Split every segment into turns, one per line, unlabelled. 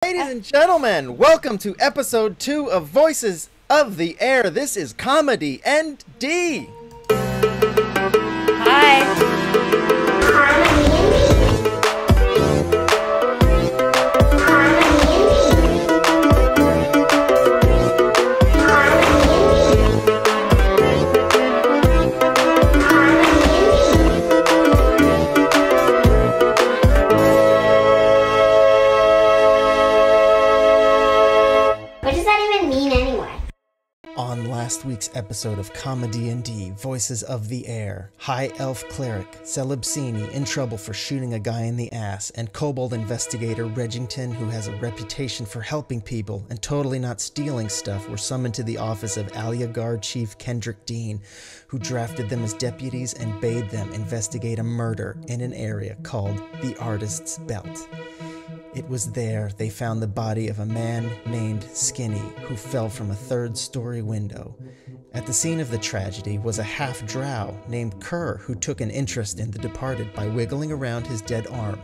Ladies and gentlemen, welcome to episode 2 of Voices of the Air. This is ComeDy&D.
Hi.
Last week's episode of ComeDy&D, Voices of the Air, High Elf Cleric Celebsuni in trouble for shooting a guy in the ass, and Kobold investigator Reggington, who has a reputation for helping people and totally not stealing stuff, were summoned to the office of Alya Dór Chief Kendrick Dean, who drafted them as deputies and bade them investigate a murder in an area called the Artist's Belt. It was there they found the body of a man named Skinny, who fell from a third-story window. At the scene of the tragedy was a half-drow named Kr, who took an interest in the departed by wiggling around his dead arm.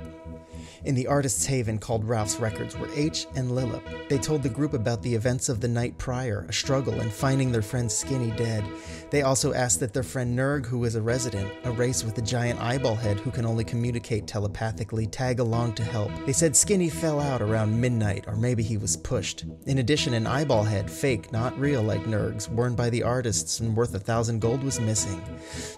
In the artist's haven called Ralph's Records were H and Lilip. They told the group about the events of the night prior, a struggle in finding their friend Skinny dead. They also asked that their friend Neerg, who is a resident, a race with a giant eyeball head who can only communicate telepathically, tag along to help. They said Skinny fell out around midnight, or maybe he was pushed. In addition, an eyeball head, fake, not real like Neerg's, worn by the artists and worth 1,000 gold was missing.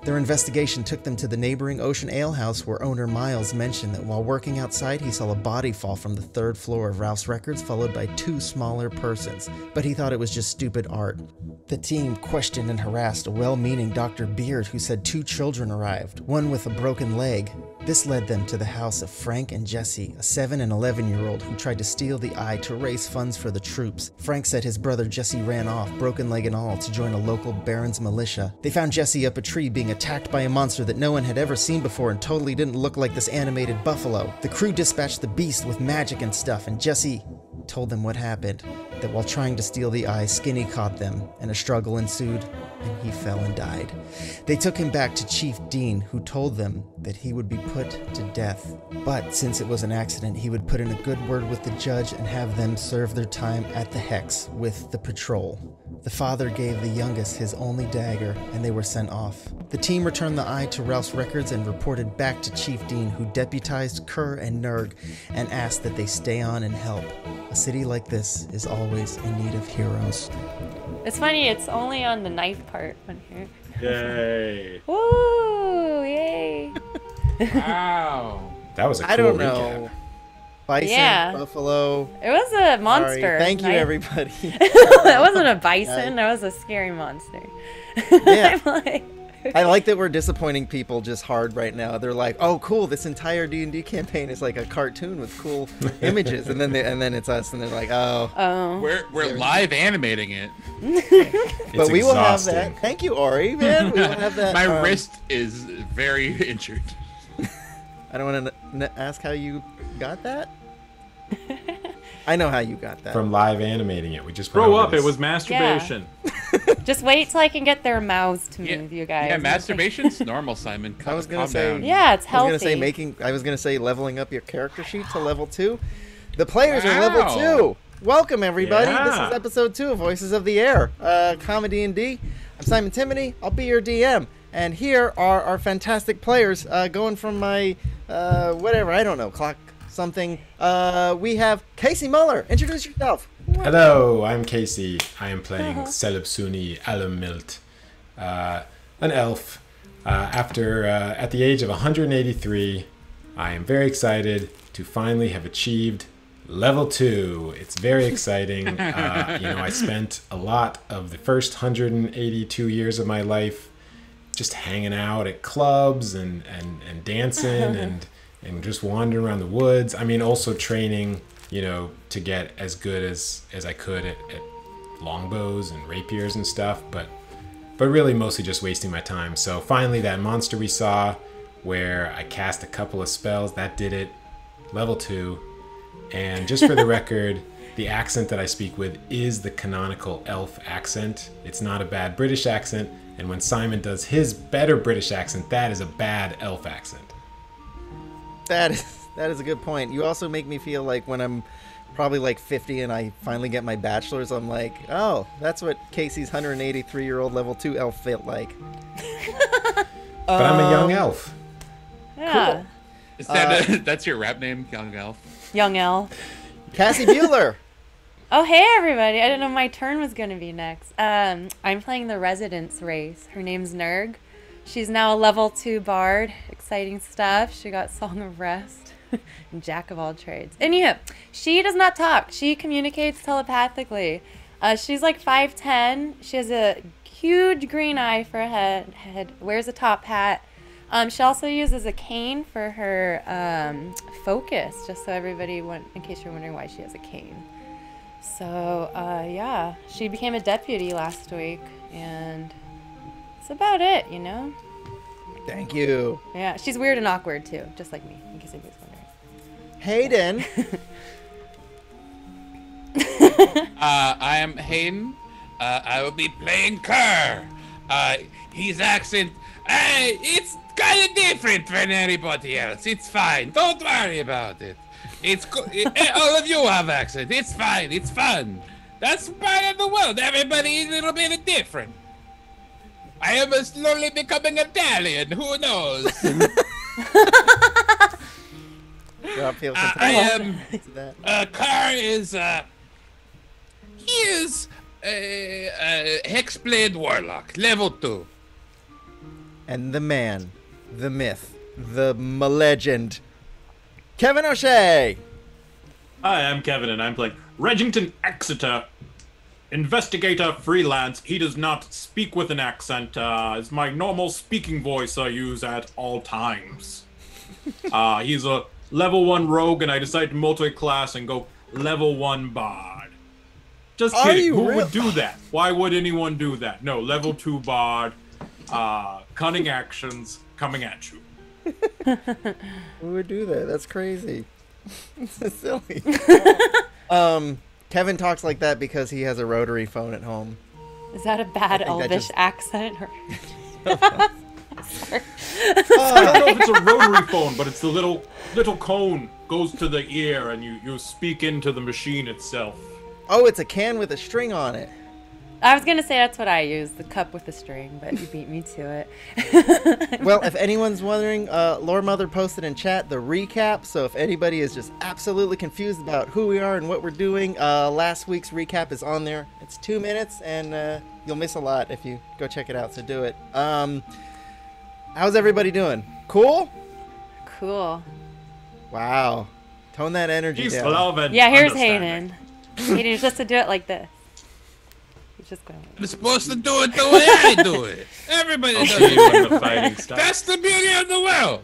Their investigation took them to the neighboring Ocean Ale House, where owner Miles mentioned that while working outside, he saw a body fall from the 3rd floor of Ralph's Records, followed by 2 smaller persons, but he thought it was just stupid art. The team questioned and harassed a well-meaning Dr. Beard, who said 2 children arrived, one with a broken leg. This led them to the house of Frank and Jesse, a 7 and 11-year-old who tried to steal the eye to raise funds for the troops. Frank said his brother Jesse ran off, broken leg and all, to join a local Baron's militia. They found Jesse up a tree being attacked by a monster that no one had ever seen before and totally didn't look like this animated buffalo. The crew dispatched the beast with magic and stuff, and Jesse told them what happened, that while trying to steal the eye, Skinny caught them, and a struggle ensued, and he fell and died. They took him back to Chief Dean, who told them that he would be put to death. But since it was an accident, he would put in a good word with the judge and have them serve their time at the Hex with the patrol. The father gave the youngest his only dagger, and they were sent off. The team returned the eye to Ralph's Records and reported back to Chief Dean, who deputized Kr and Neerg and asked that they stay on and help. A city like this is always in need of heroes.
It's funny, it's only on the knife part on here.
Yay!
Woo! Yay!
Wow!
That was a cool
I don't
recap.
know. Bison,
Yeah.
buffalo.
It was a monster.
Sorry. Thank you, everybody.
That wasn't a bison, that was a scary monster.
Yeah.
I'm like...
I like that we're disappointing people just hard right now. They're like, "Oh, cool! This entire D&D campaign is like a cartoon with cool images," and then it's us, and they're like, "Oh,
We're live animating it."
but we will have
exhausting.
that." Thank you, Ori. Man, we will have that.
My wrist is very injured.
I don't want to ask how you got that. I know how you got that.
From live animating it. We just
Grow
went over
up,
this.
it was masturbation.
Just wait till I can get their mouths to move, you guys.
Yeah, masturbation's normal, Simon.
I was gonna
Calm
say.
down.
Yeah, it's healthy.
I was gonna say leveling up your character sheet to level 2. The players are level
Wow.
2. Welcome everybody. This
Yeah.
is episode 2 of Voices of the Air, ComeDy&D. I'm Simon Timoney. I'll be your DM, and here are our fantastic players. Going from my whatever, I don't know, clock something. We have Casey Muller. Introduce yourself.
Hello, I'm Casey. I am playing Celebsuni Alamilt, an elf. At the age of 183, I am very excited to finally have achieved level 2. It's very exciting. I spent a lot of the first 182 years of my life just hanging out at clubs and dancing and just wandering around the woods. I mean, also training, to get as good as I could at longbows and rapiers and stuff, but really mostly just wasting my time. So finally that monster we saw where I cast a couple of spells, that did it. Level 2. And just for the record, the accent that I speak with is the canonical elf accent. It's not a bad British accent, and when Simon does his better British accent, that is a bad elf accent.
That is a good point. You also make me feel like when I'm probably like 50 and I finally get my bachelor's, I'm like, oh, that's what Casey's 183-year-old level 2 elf felt like.
But I'm a young elf.
Yeah.
Cool.
Is that that's your rap name, Young Elf?
Young elf.
Cassie Bueller.
Oh, hey, everybody. I didn't know my turn was going to be next. I'm playing the Residence race. Her name's Neerg. She's now a level 2 bard. Exciting stuff. She got Song of Rest. And Jack of all trades. And yeah, she does not talk. She communicates telepathically. She's like 5'10". She has a huge green eye for a head. Wears a top hat. She also uses a cane for her focus, just so everybody, in case you're wondering why she has a cane. So, yeah, she became a deputy last week, and that's about it, you know?
Thank you.
Yeah, she's weird and awkward, too, just like me, in case anybody's wondering.
Hayden.
I am Hayden. I will be playing Kr. His accent, it's kind of different than anybody else. It's fine. Don't worry about it. All of you have accent. It's fine. It's fun. That's part of the world. Everybody is a little bit different. I am slowly becoming Italian. Who knows? I am. Kr is. He is a Hexblade Warlock, level 2.
And the man, the myth, the legend, Kevin O'Shea.
Hi, I'm Kevin, and I'm playing Reggington Exeter, investigator, freelance. He does not speak with an accent. It's my normal speaking voice I use at all times. He's a level 1 rogue, and I decided to multi-class and go level 1 bard. Just kidding. Who would do that? Why would anyone do that? No, level 2 bard. Cunning actions coming at you.
Who would do that? That's crazy. It's silly. Kevin talks like that because he has a rotary phone at home.
Is that a bad elvish accent? Or...
I don't know if it's a rotary phone, but it's the little cone goes to the ear and you speak into the machine itself.
Oh, it's a can with a string on it.
I was going to say that's what I use, the cup with the string, but you beat me to it.
Well, if anyone's wondering, Lore Mother posted in chat the recap, so if anybody is just absolutely confused about who we are and what we're doing, last week's recap is on there. It's 2 minutes, and you'll miss a lot if you go check it out, so do it. How's everybody doing? Cool?
Cool.
Wow. Tone that energy
He's
down.
loving.
Yeah, here's Hayden. Hayden's just to do it like this. He's just going.
I'm supposed to do it the way I do it. Everybody does it.
The fighting style.
That's the beauty of the world.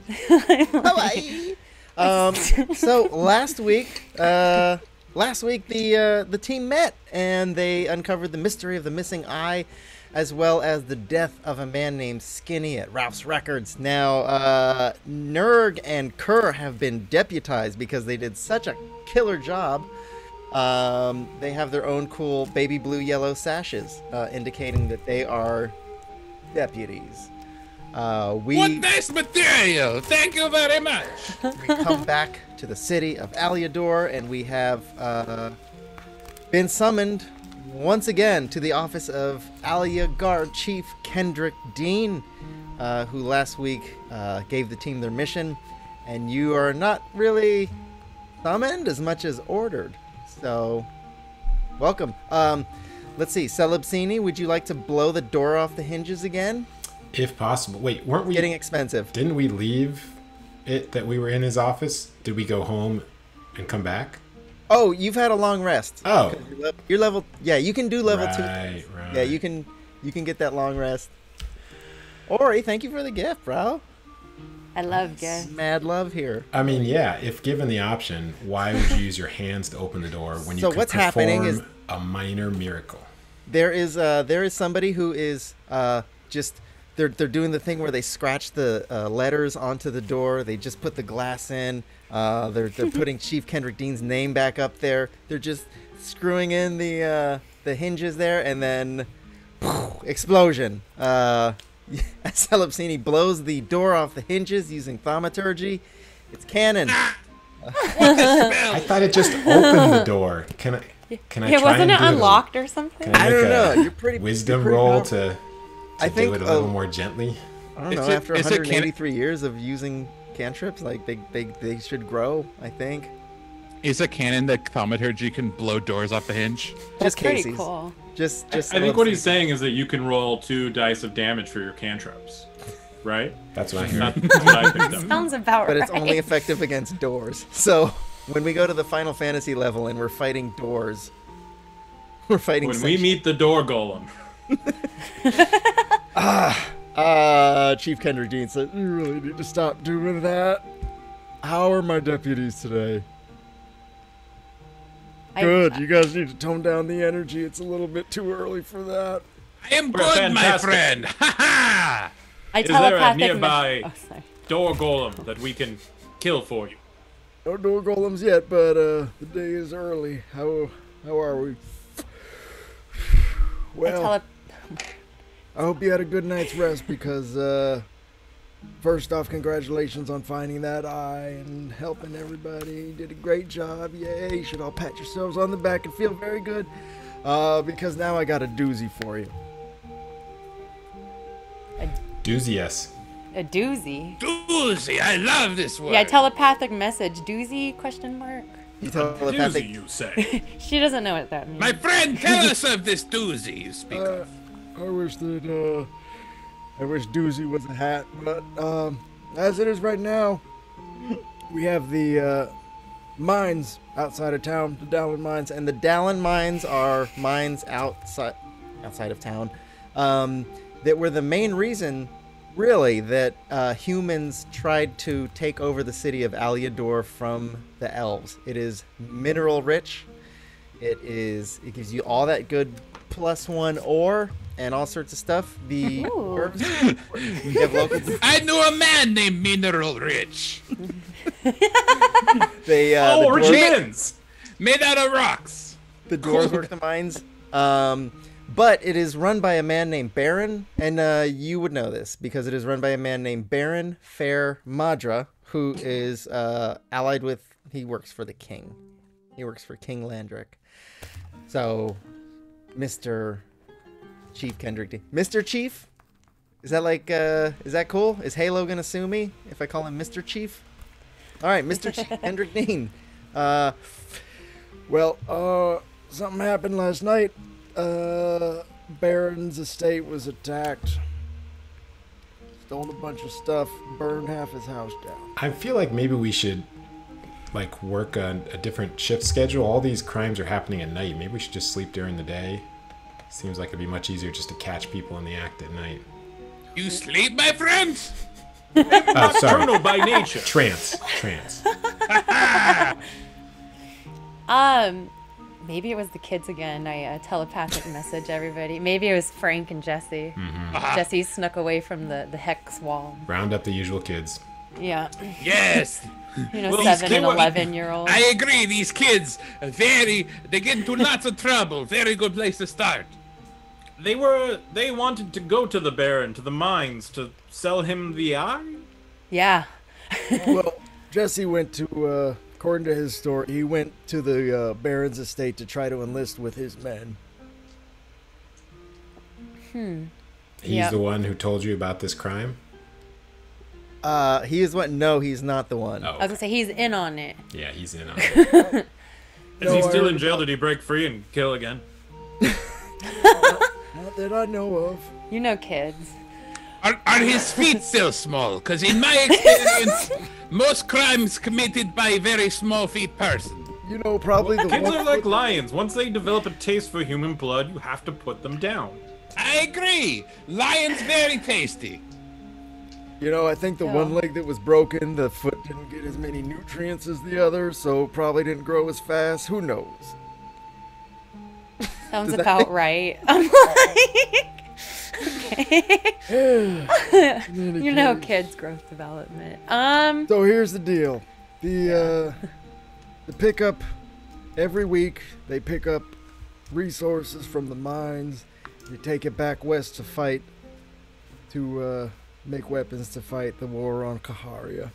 So last week the team met and they uncovered the mystery of the missing eye, as well as the death of a man named Skinny at Ralph's Records. Now, Neerg and Kr have been deputized because they did such a killer job. They have their own cool baby blue yellow sashes, indicating that they are deputies.
What nice material! Thank you very much.
We come back to the city of Alya Dór, and we have been summoned once again to the office of Alya Guard Chief Kendrick Dean, who last week gave the team their mission, and you are not really summoned as much as ordered. So, welcome. Let's see, Celebsuni, would you like to blow the door off the hinges again?
If possible. Wait, weren't we...
Getting expensive.
Didn't we leave it that we were in his office? Did we go home and come back?
Oh, you've had a long rest.
Oh.
You're level... Yeah, you can do level 2.
Right.
Yeah, you can get that long rest. Ori, thank you for the gift, bro.
I love gifts.
Mad love here.
I mean, yeah, if given the option, why would you use your hands to open the door when you
So
could
what's
perform
happening is
a minor miracle?
there is somebody who is just they're doing the thing where they scratch the letters onto the door. They just put the glass in. They're putting Chief Kendrick Dean's name back up there. They're just screwing in the hinges there, and then explosion. Celebsuni blows the door off the hinges using thaumaturgy. It's canon.
I thought it just opened the door. Can I
Yeah,
try
wasn't
and
it
do
unlocked or something?
Can I make
don't know.
a
You're pretty
wisdom
you're pretty
roll
powerful.
to
I
do
think,
it a little more gently?
I don't know.
Is it-
After
is it
183 years of using cantrips, like they should grow. I think.
Is it canon that thaumaturgy can blow doors off a hinge?
That's
Just
pretty
Casey's.
cool.
Just.
I think what he's saying is that you can roll 2 dice of damage for your cantrips, right?
That's what I heard.
That's what I picked up.
Sounds about
But
right.
it's only effective against doors. So when we go to the Final Fantasy level and we're fighting doors, we're fighting.
When we meet the door golem.
Chief Kendrick Dean said, "You really need to stop doing that." How are my deputies today? Good. You guys need to tone down the energy. It's a little bit too early for that.
I am
We're
good, my
fantastic.
friend. Ha ha!
I
Is there a
telepathic
nearby
Oh, sorry.
door golem that we can kill for you?
No door golems yet, but the day is early. How are we? Well, I hope you had a good night's rest because, first off, congratulations on finding that eye and helping everybody. You did a great job. Yay. You should all pat yourselves on the back and feel very good because now I got a doozy for you.
Doozy, yes.
A doozy.
Doozy, I love this word.
Yeah, telepathic message. Doozy? Question mark.
You
Doozy, you say.
She doesn't know what that means.
My friend, tell us of this doozy you speak of.
I wish that, I wish doozy was a hat, but, as it is right now, we have the, mines outside of town, the Dallin mines, and the Dallin mines are mines outside of town, that were the main reason, really, that, humans tried to take over the city of Alya Dór from the elves. It is mineral rich. It gives you all that good +1 ore and all sorts of stuff. The dwarves, you have local.
I knew a man named Mineral Rich,
They
Oh,
the
Richie
dwarves,
Mins!
made out of rocks.
the dwarves work the mines. But it is run by a man named Baron, and you would know this because it is run by a man named Baron Fair Madra, who is allied with. He works for the king. He works for King Landric. So, Mr. Chief Kendrick D. Mr. Chief? Is that like, is that cool? Is Halo gonna sue me if I call him Mr. Chief? Alright, Mr. Chief Kendrick Dean. Something happened last night. Baron's estate was attacked. Stole a bunch of stuff, burned half his house down.
I feel like maybe we should like work on a different shift schedule. All these crimes are happening at night. Maybe we should just sleep during the day. Seems like it'd be much easier just to catch people in the act at night.
You sleep, my friend?
Sorry.
Nocturnal by nature.
Trance.
Maybe it was the kids again. I telepathic message everybody. Maybe it was Frank and Jesse. Jesse snuck away from the hex wall.
Round up the usual kids.
Yeah.
Yes.
You know,
Well,
7 and
these
11-year-olds.
I agree. These kids, they get into lots of trouble. Very good place to start.
They wanted to go to the Baron, to the mines, to sell him the eye?
Yeah.
Well, Jesse went to, according to his story, he went to the Baron's estate to try to enlist with his men.
He's
Yep.
the one who told you about this crime?
He is what? No, he's not the one.
Oh,
I was gonna say he's in on it.
yeah, he's in on it.
Is
No,
he
I
still
already
in jail? Did he break free and kill again?
Not that I know of.
You know, kids.
Are his feet still small? Because in my experience, most crimes committed by a very small feet person.
You know, probably the
Kids
one.
are like lions. Once they develop a taste for human blood, you have to put them down.
I agree. Lion's very tasty.
You know, I think the one leg that was broken, the foot didn't get as many nutrients as the other, so probably didn't grow as fast. Who knows?
Sounds
Does that
about
make-
right. I'm like, okay. You know, kids' growth development.
So here's the deal. The pickup every week. They pick up resources from the mines. They take it back west to fight. To make weapons to fight the war on Kaharia.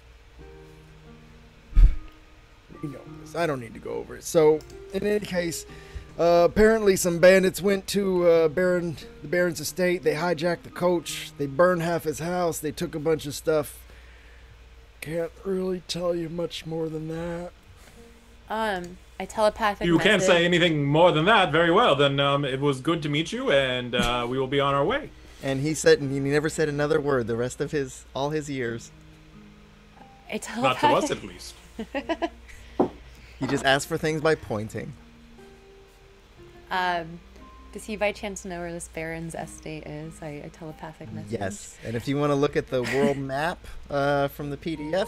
You know this. I don't need to go over it. So, in any case, apparently some bandits went to the Baron's estate. They hijacked the coach. They burned half his house. They took a bunch of stuff. Can't really tell you much more than that.
I telepathic
You
message.
can't say anything more than that. Very well. Then it was good to meet you, and we will be on our way.
And he never said another word the rest of all his years.
I
Not
telepathic.
to us, at least.
He just asked for things by pointing.
Does he by chance know where this Baron's estate is? I telepathic message.
Yes, and if you want to look at the world map from the PDF,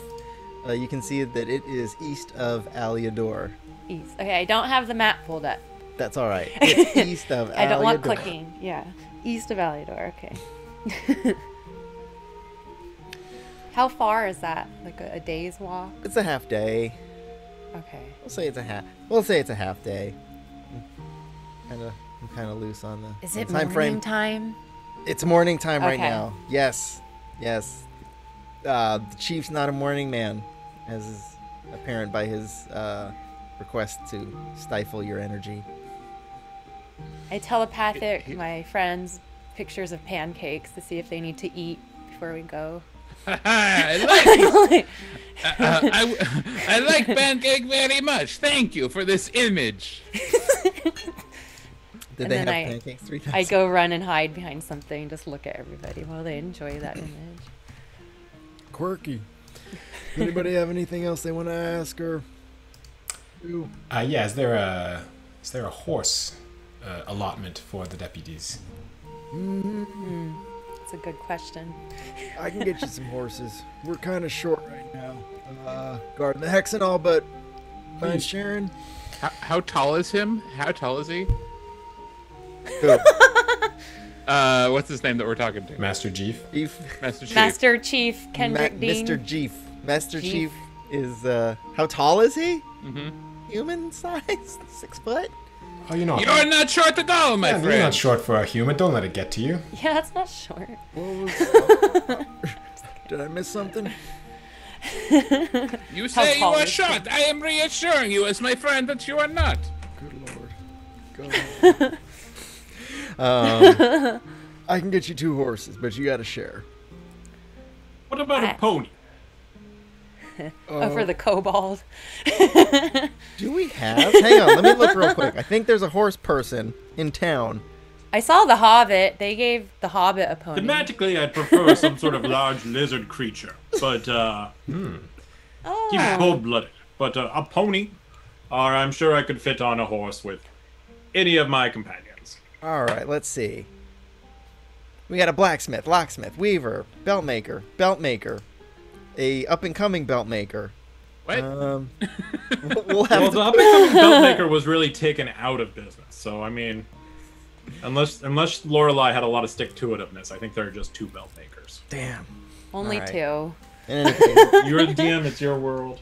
you can see that it is east of Alya Dór.
East. Okay, I don't have the map pulled up.
That's all right. It's east of Alya Dór.
I don't want clicking. Yeah, east of Alya Dór. Okay. How far is that? Like a day's walk?
It's a half day.
Okay.
We'll say it's a half day. I'm kind of loose on the
Is it
time
morning
frame.
time?
It's morning time right
Okay.
now. Yes. The chief's not a morning man, as is apparent by his request to stifle your energy.
I telepathic my friends pictures of pancakes to see if they need to eat before we go.
I like it. I like pancake very much. Thank you for this image.
Did
And
they
then
have pancakes 3 times?
I go run and hide behind something, just look at everybody while they enjoy that image.
Quirky. Anybody have anything else they want to ask her? Ooh.
Yeah, is there a horse allotment for the deputies?
It's a good question.
I can get you some horses. We're kind of short right now. Guarding the hex and all, but fine,
Please.
Sharon.
How tall is him? How tall is he?
Who?
What's his name that we're talking to?
Master Chief?
Chief.
Master Chief.
Master Chief Kendrick Dean.
Mr. Chief. Master
Chief.
Chief is how tall is he?
Mm-hmm.
Human size? 6 foot?
Oh, you're not.
You're not short at all, my
Yeah,
friend.
you're not short for a human. Don't let it get to you.
Yeah, that's not short.
Did I miss something?
You say you
tall
are
is
short. I am reassuring you as my friend that you are not.
Good lord. Go. I can get you 2 horses, but you got to share.
What about a pony?
Oh, for the kobold.
Do we have? Hang on, let me look real quick. I think there's a horse person in town.
I saw the Hobbit. They gave the Hobbit a pony.
Thematically, I'd prefer some sort of large lizard creature, but keep it cold-blooded. But a pony, or I'm sure I could fit on a horse with any of my companions.
All right, let's see. We got a blacksmith, locksmith, weaver, belt maker, a up-and-coming belt maker.
What?
We'll have
Well, the up-and-coming belt maker was really taken out of business, so I mean, unless Lorelei had a lot of stick-to-itiveness, I think there are just 2 belt makers.
Damn.
Only
All right.
2.
In any case,
You're the DM, it's your world.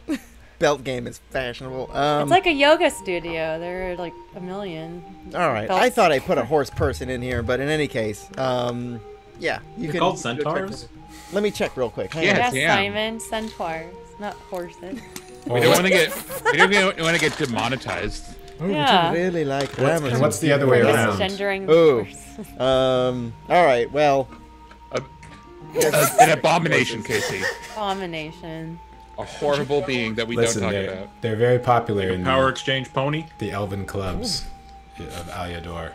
belt game is fashionable.
It's like a yoga studio. There are like a million.
All right,
belts.
I thought I put a horse person in here, but in any case, yeah, you
They're
can.
called
you can go check
centaurs?
this. Let me check real quick. Hang
Yeah.
on.
Yes,
damn.
Simon, centaurs, not horses.
We don't want to get demonetized.
Oh,
Yeah.
would you really like
And
grammar?
what's the other way
We're
around?
misgendering
Oh.
horses.
All right, well,
An abomination, Casey.
Abomination.
A horrible being that we
Listen,
don't talk
they're,
about.
they're very popular in
Power exchange pony?
the elven clubs of Alya Dór.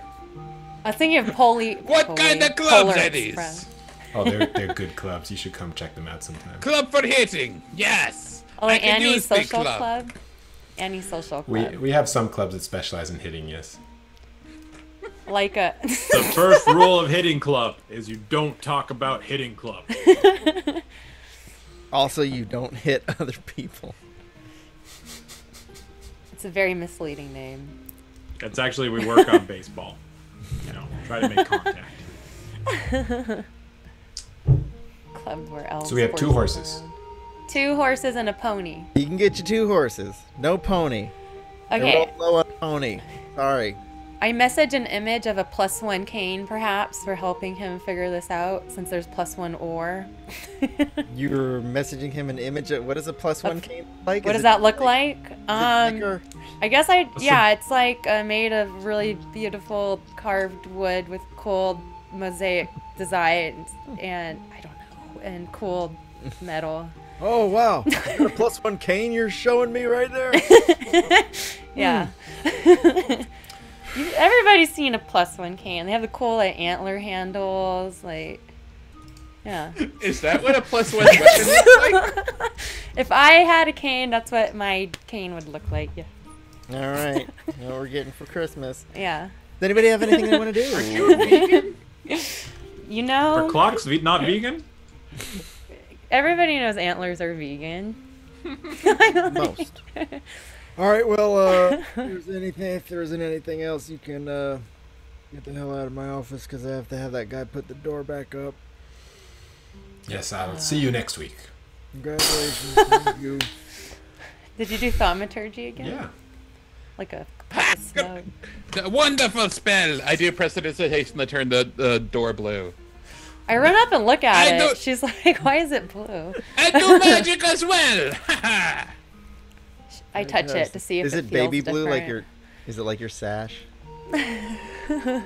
I was thinking of
What kind of clubs are these?
Express.
Oh, they're good clubs. You should come check them out sometime.
Club for hitting. Yes.
Oh,
I
like
can
Annie's
use the
Social Club? Annie's Social Club.
We have some clubs that specialize in hitting, yes.
Like a...
The first rule of hitting club is you don't talk about hitting club.
also you don't hit other people.
It's a very misleading name.
It's actually, we work on baseball. You know, try to make contact.
Club where elves
So we have 2 horses.
around. 2 horses and a pony.
You can get you 2 horses, no pony.
Okay,
They're real low on pony. Sorry.
I message an image of a +1 cane, perhaps, for helping him figure this out, since there's +1 ore.
You're messaging him an image of what is a +1 cane like?
What
Is
does
it
that look like?
thicker?
I guess it's like made of really beautiful carved wood with cool mosaic designs and I don't know, and cool metal.
Oh wow! Is that a +1 cane you're showing me right there?
Yeah. Everybody's seen a +1 cane. They have the cool like antler handles, like. Yeah.
Is that what a +1 weapon looks like?
If I had a cane, that's what my cane would look like. Yeah.
All right. What we're getting for Christmas.
Yeah.
Does anybody have anything they want to do?
Are you a vegan?
You
Are
know,
clocks not vegan?
everybody knows antlers are vegan.
Most.
All right. Well, if there isn't anything else, you can get the hell out of my office because I have to have that guy put the door back up.
Yes, I'll see you next week.
Congratulations. Thank you.
Did you do thaumaturgy again?
Yeah.
Like a puff of smoke.
The wonderful spell. I do prestidigitation to turn the door blue.
I run up and look at
I
it.
don't-
She's like, "Why is it blue?"
I do magic as well.
I touch it to see if
Is
it
it
feels
baby blue like
different.
your? Is it like your sash?
It's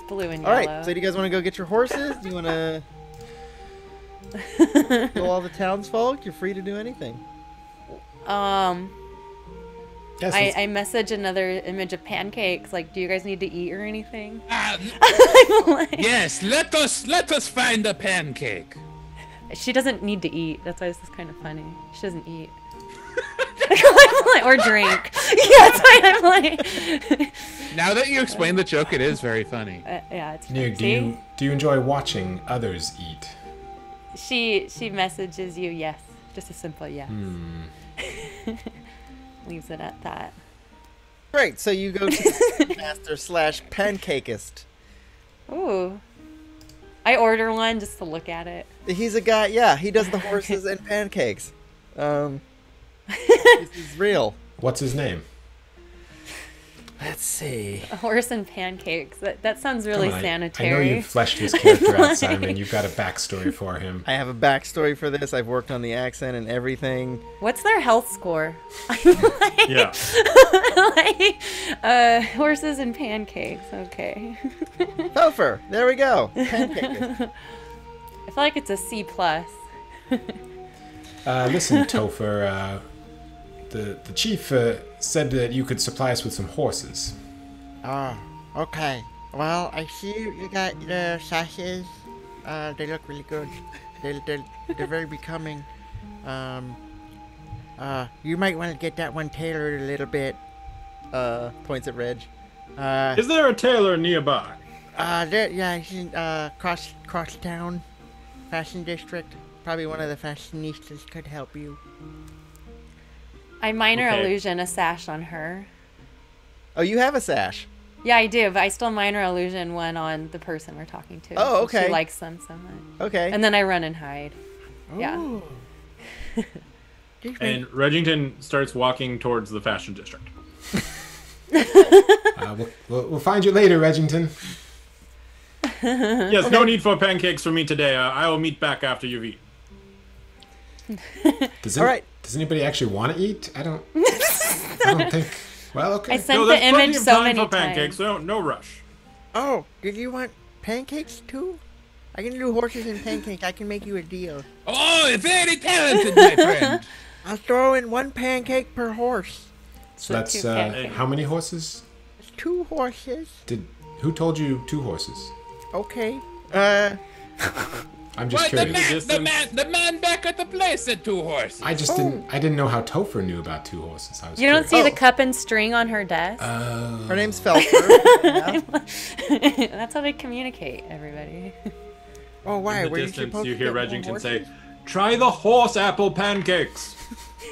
blue and
All
yellow.
right. So do you guys want to go get your horses? Do you want to kill all the townsfolk? You're free to do anything.
Yes,
I message another image of pancakes. Like, do you guys need to eat or anything?
Yes, let us find a pancake.
She doesn't need to eat. That's why this is kind of funny. She doesn't eat. Or drink. Yeah, that's why I'm like.
Now that you explained the joke, it is very funny.
Yeah, it's
Neerg,
see?
do you enjoy watching others eat?
She messages you yes, just a simple yes. Leaves it at that.
Great. So you go to the master / pancakeist.
Ooh. I order one just to look at it.
He's a guy. Yeah, he does the horses and pancakes. This is real.
What's his name?
Let's see.
A horse and pancakes. That sounds really
Come on, I
sanitary.
know you've fleshed his character out, Simon. You've got a backstory for him.
I have a backstory for this. I've worked on the accent and everything.
What's their health score?
Yeah.
Horses and pancakes. Okay.
Topher. There we go. Pancakeist.
I feel like it's a C+.
Listen, Topher, the chief said that you could supply us with some horses.
Oh, okay. Well, I see you got the sashes. They look really good. They're very becoming. You might want to get that one tailored a little bit.
Points at Reg.
Is there a tailor nearby?
He's in cross town, fashion district. Probably one of the fashionistas could help you.
I minor
Okay.
illusion a sash on her.
Oh, you have a sash.
Yeah, I do, but I still minor illusion one on the person we're talking to.
Oh,
since
okay.
She likes them so much.
Okay.
And then I run and hide. Yeah.
Ooh.
And Reggington starts walking towards the fashion district.
We'll find you later, Reggington.
Yes, no need for pancakes for me today. I will meet back after you've eaten.
All right.
Does anybody actually want to eat? I don't think. Well, okay.
I sent
No,
the
there's plenty
image
of
so
time
many
for pancakes,
times.
so no rush.
Oh, did you want pancakes too? I can do horses and pancakes. I can make you a deal.
Oh, very talented, my friend.
I'll throw in one pancake per horse.
So that's
two pancakes.
how many horses?
It's 2 horses.
Who told you 2 horses?
Okay.
I'm just
Why,
curious.
the man back at the place said 2 horses.
I just didn't know how Topher knew about 2 horses. I was
You don't
curious.
see the
Oh.
cup and string on her desk?
Her name's Felfer.
That's how they communicate, everybody.
Oh, why?
In the
Were you
distance,
supposed
you
to
hear
get more
Reggington say,
horses?
"Try the horse apple pancakes."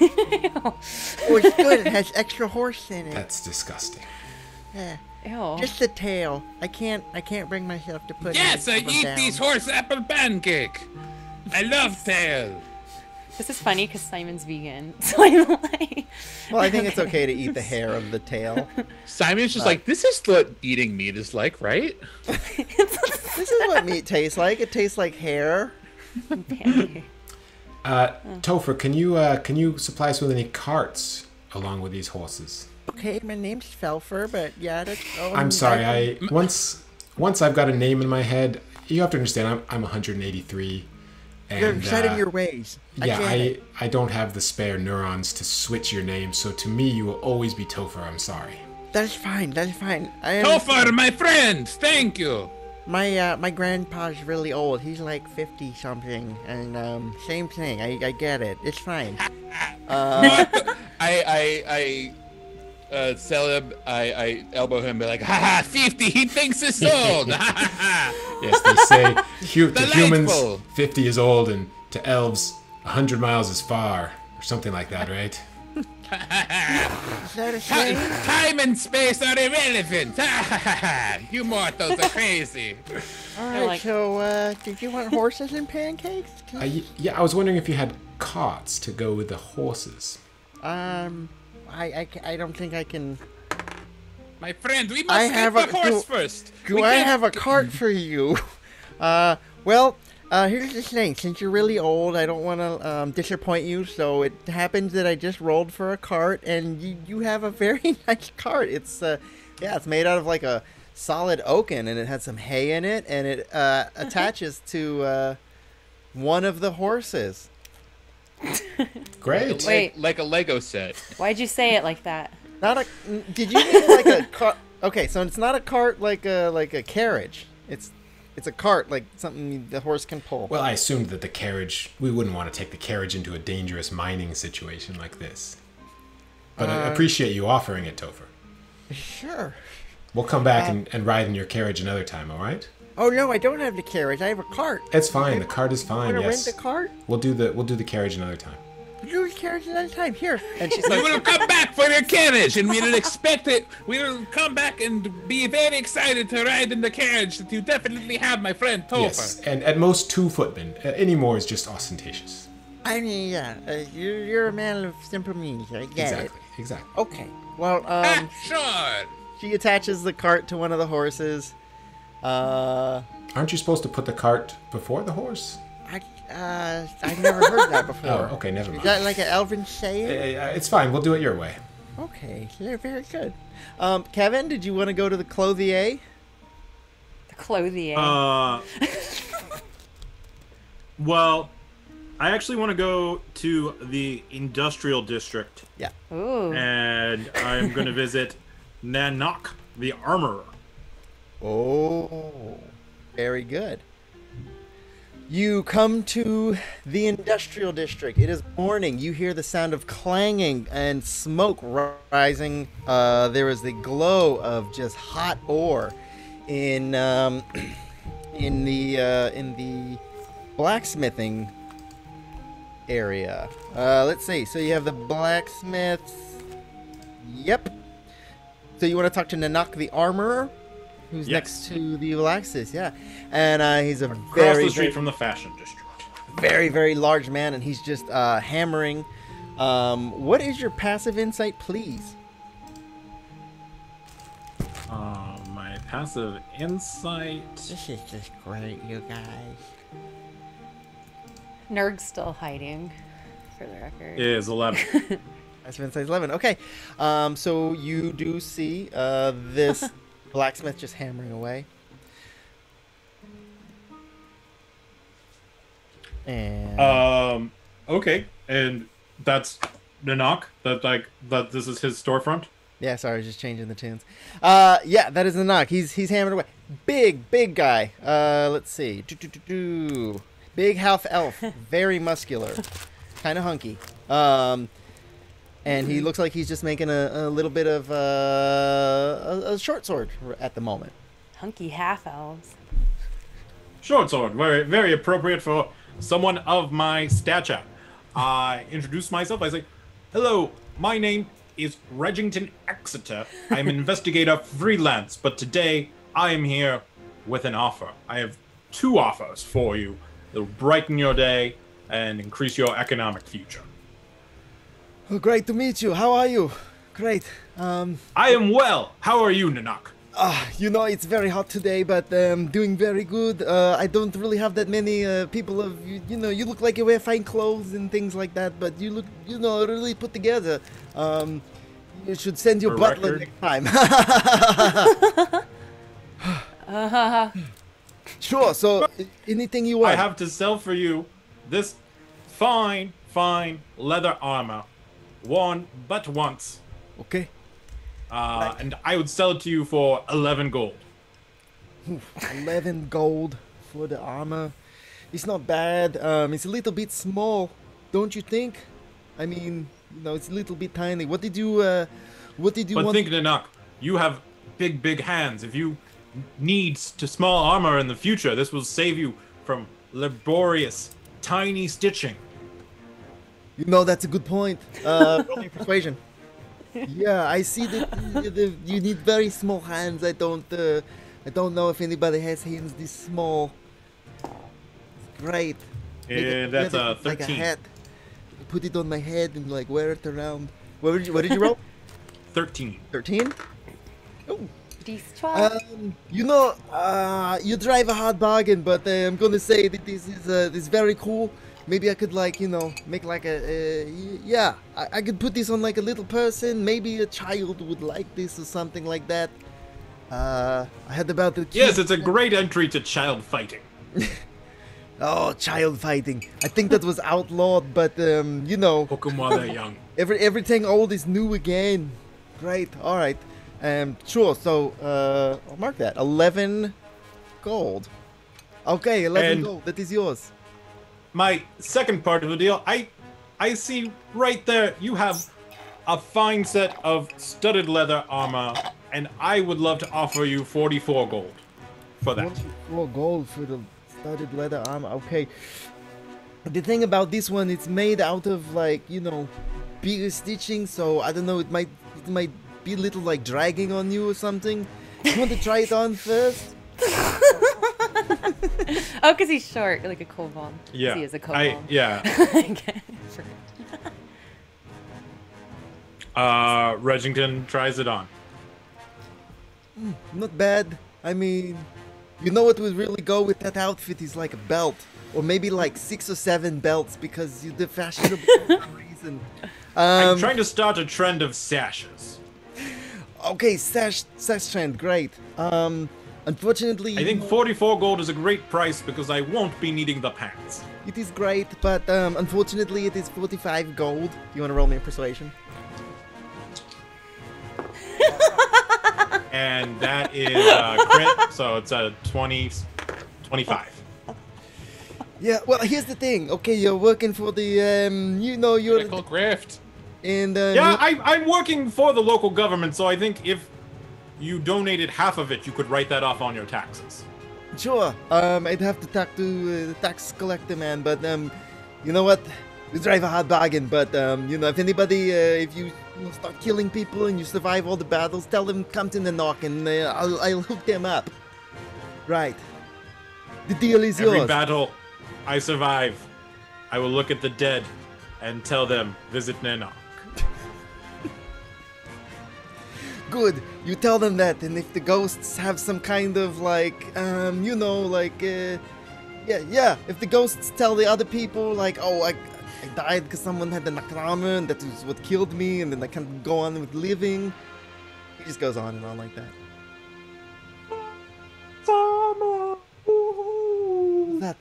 Oh, it's good. It has extra horse in it.
That's disgusting.
Yeah.
Ew.
Just the tail. I can't bring myself to put
Yes, I
it
eat
down.
these horse apple pancake. I love tail.
This is funny because Simon's vegan, so I'm like.
Well, I think it's okay to eat the hair of the tail.
Simon's just like, this is what eating meat is like, right?
This is what meat tastes like. It tastes like hair.
Topher, can you supply us with any carts along with these horses?
Okay, my name's Felfer, but yeah, that's...
I'm sorry. Once I've got a name in my head, you have to understand. I'm 183. And,
You're set in your ways.
I don't have the spare neurons to switch your name, so to me you will always be Topher. I'm sorry.
That's fine.
Topher, my friend, thank you.
My grandpa's really old. He's like 50 something, and same thing. I get it. It's fine.
I elbow him and be like, haha, 50, he thinks it's old.
Yes, they say to humans 50 is old, and to elves 100 miles is far, or something like that, right?
Is that a shame?
Time and space are irrelevant. You mortals are crazy.
All right. So, did you want horses and pancakes?
Yeah, I was wondering if you had carts to go with the horses.
I don't think I can.
My friend, we must get the horse first.
Do I have a cart for you? Here's the thing. Since you're really old, I don't want to disappoint you. So it happens that I just rolled for a cart, and you have a very nice cart. It's it's made out of like a solid oaken, and it has some hay in it, and it attaches to one of the horses.
Great.
Wait.
Like a Lego set.
Why'd you say it like that?
Did you mean like a cart? Okay, so it's not a cart like a carriage. It's a cart like something the horse can pull.
Well, I assumed that we wouldn't want to take the carriage into a dangerous mining situation like this. But I appreciate you offering it, Topher.
Sure.
We'll come back and ride in your carriage another time, all right?
Oh no, I don't have the carriage. I have a cart.
It's fine. The cart is fine.
Want to
Yes.
rent the cart?
We'll do the carriage another time.
Do the carriage another time. Here.
And she's
We
like,
will come back for your carriage, and we will expect it. We will come back and be very excited to ride in the carriage that you definitely have, my friend Topher.
Yes, and at most 2 footmen. Any more is just ostentatious.
I mean, yeah, you're a man of simple means. I get it.
Exactly.
Okay. Well,
Sure.
she attaches the cart to one of the horses.
Aren't you supposed to put the cart before the horse?
I've never heard that before.
Oh, okay, never
Is
mind.
that like an elven saying?
It's fine. We'll do it your way.
Okay, they're very good.
Kevin, did you want to go to the clothier?
The clothier.
Well, I actually want to go to the industrial district.
Yeah.
Ooh.
And I'm going to visit Nanok, the armorer.
Oh, very good. You come to the industrial district. It is morning. You hear the sound of clanging and smoke rising. There is the glow of just hot ore in the blacksmithing area. Let's see. So you have the blacksmiths. Yep. So you want to talk to Nanok the armorer? Who's next to the blacksmith, yeah. And he's a
Across the street from the fashion district.
very, very large man, and he's just hammering. What is your passive insight, please?
My passive insight.
This is just great, you guys.
Nerg's still hiding, for the record.
Is 11.
Passive insight 11. Okay. So you do see this blacksmith just hammering away. And
Okay, and that's Nanok. That this is his storefront.
yeah, sorry, I was just changing the tunes. Yeah, that is the knock. He's hammering away. Big guy. Let's see. Big half elf, very muscular, kind of hunky. And he looks like he's just making a little bit of a short sword at the moment.
Hunky half elves.
Short sword, very very appropriate for someone of my stature. I introduce myself. I say, "Hello, my name is Reggington Kr. I'm an investigator freelance, but today I am here with an offer. I have 2 offers for you that'll brighten your day. and increase your economic future.
Oh, great to meet you. How are you? Great.
I am well. How are you, Nanak?
You know, it's very hot today, but doing very good. I don't really have that many people of you know. You look like you wear fine clothes and things like that, but you look, you know, really put together. You should send your
For
butler
record?
next time. Sure. So, anything you want.
I have to sell for you this fine leather armor, worn but once.
Okay.
And I would sell it to you for 11 gold.
11 gold for the armor. It's not bad. It's a little bit small, don't you think? I mean, you know, it's a little bit tiny. What did you
But
want?
think, Nanak, you have big hands. If you need small armor in the future, this will save you from laborious, tiny stitching.
You know, that's a good point. Roll me persuasion. Yeah, I see that you need very small hands. I don't know if anybody has hands this small. Great.
Yeah, that's a
Like a
13.
hat. Put it on my head and like wear it around. What did you roll?
13.
13. Oh. You know, you drive a hard bargain, but I'm gonna say that this is very cool. Maybe I could, like, you know, make like yeah, I could put this on like a little person. Maybe a child would like this or something like that. I had about the
Yes, it's a great entry to child fighting.
Oh, child fighting. I think that was outlawed, but you know,
Hook 'em while they're young.
everything old is new again. Great. All right. Sure. So I'll mark that 11 gold. Okay, 11
And-
gold. That is yours.
My second part of the deal, I see right there you have a fine set of studded leather armor, and I would love to offer you 44 gold for that.
44 gold for the studded leather armor. Okay. The thing about this one, it's made out of, like, you know, bigger stitching, so I don't know, it might be a little like dragging on you or something. You want to try it on first?
Oh, because he's short, like a kobold. 'Cause
Yeah,
He is a kobold.
yeah.
Okay.
Reggington tries it on.
Not bad. I mean, you know what would really go with that outfit is like a belt. Or maybe like 6 or 7 belts, because you're the fashionable for some reason.
I'm trying to start a trend of sashes.
Okay, sash trend, great. Unfortunately,
I think 44 gold is a great price because I won't be needing the pants.
it is great, but unfortunately it is 45 gold. You want to roll me a persuasion?
And that is crit, so it's a 25.
Yeah, well, here's the thing. Okay, you're working for the, you know, you're...
Critical grift.
And,
Yeah, I'm working for the local government, so I think if you donated half of it, you could write that off on your taxes.
Sure. I'd have to talk to the tax collector man, but you know what? We drive a hard bargain, but you know, if anybody, if you start killing people and you survive all the battles, tell them come to the knock, and I'll hook them up. Right. The deal is
Every
yours.
battle I survive, I will look at the dead and tell them, visit Nena.
Good. You tell them that, and if the ghosts have some kind of like, you know, like, yeah. If the ghosts tell the other people like, oh, I died because someone had the nakrama, and that was what killed me, and then I can't go on with living. He just goes on and on like that. What was that?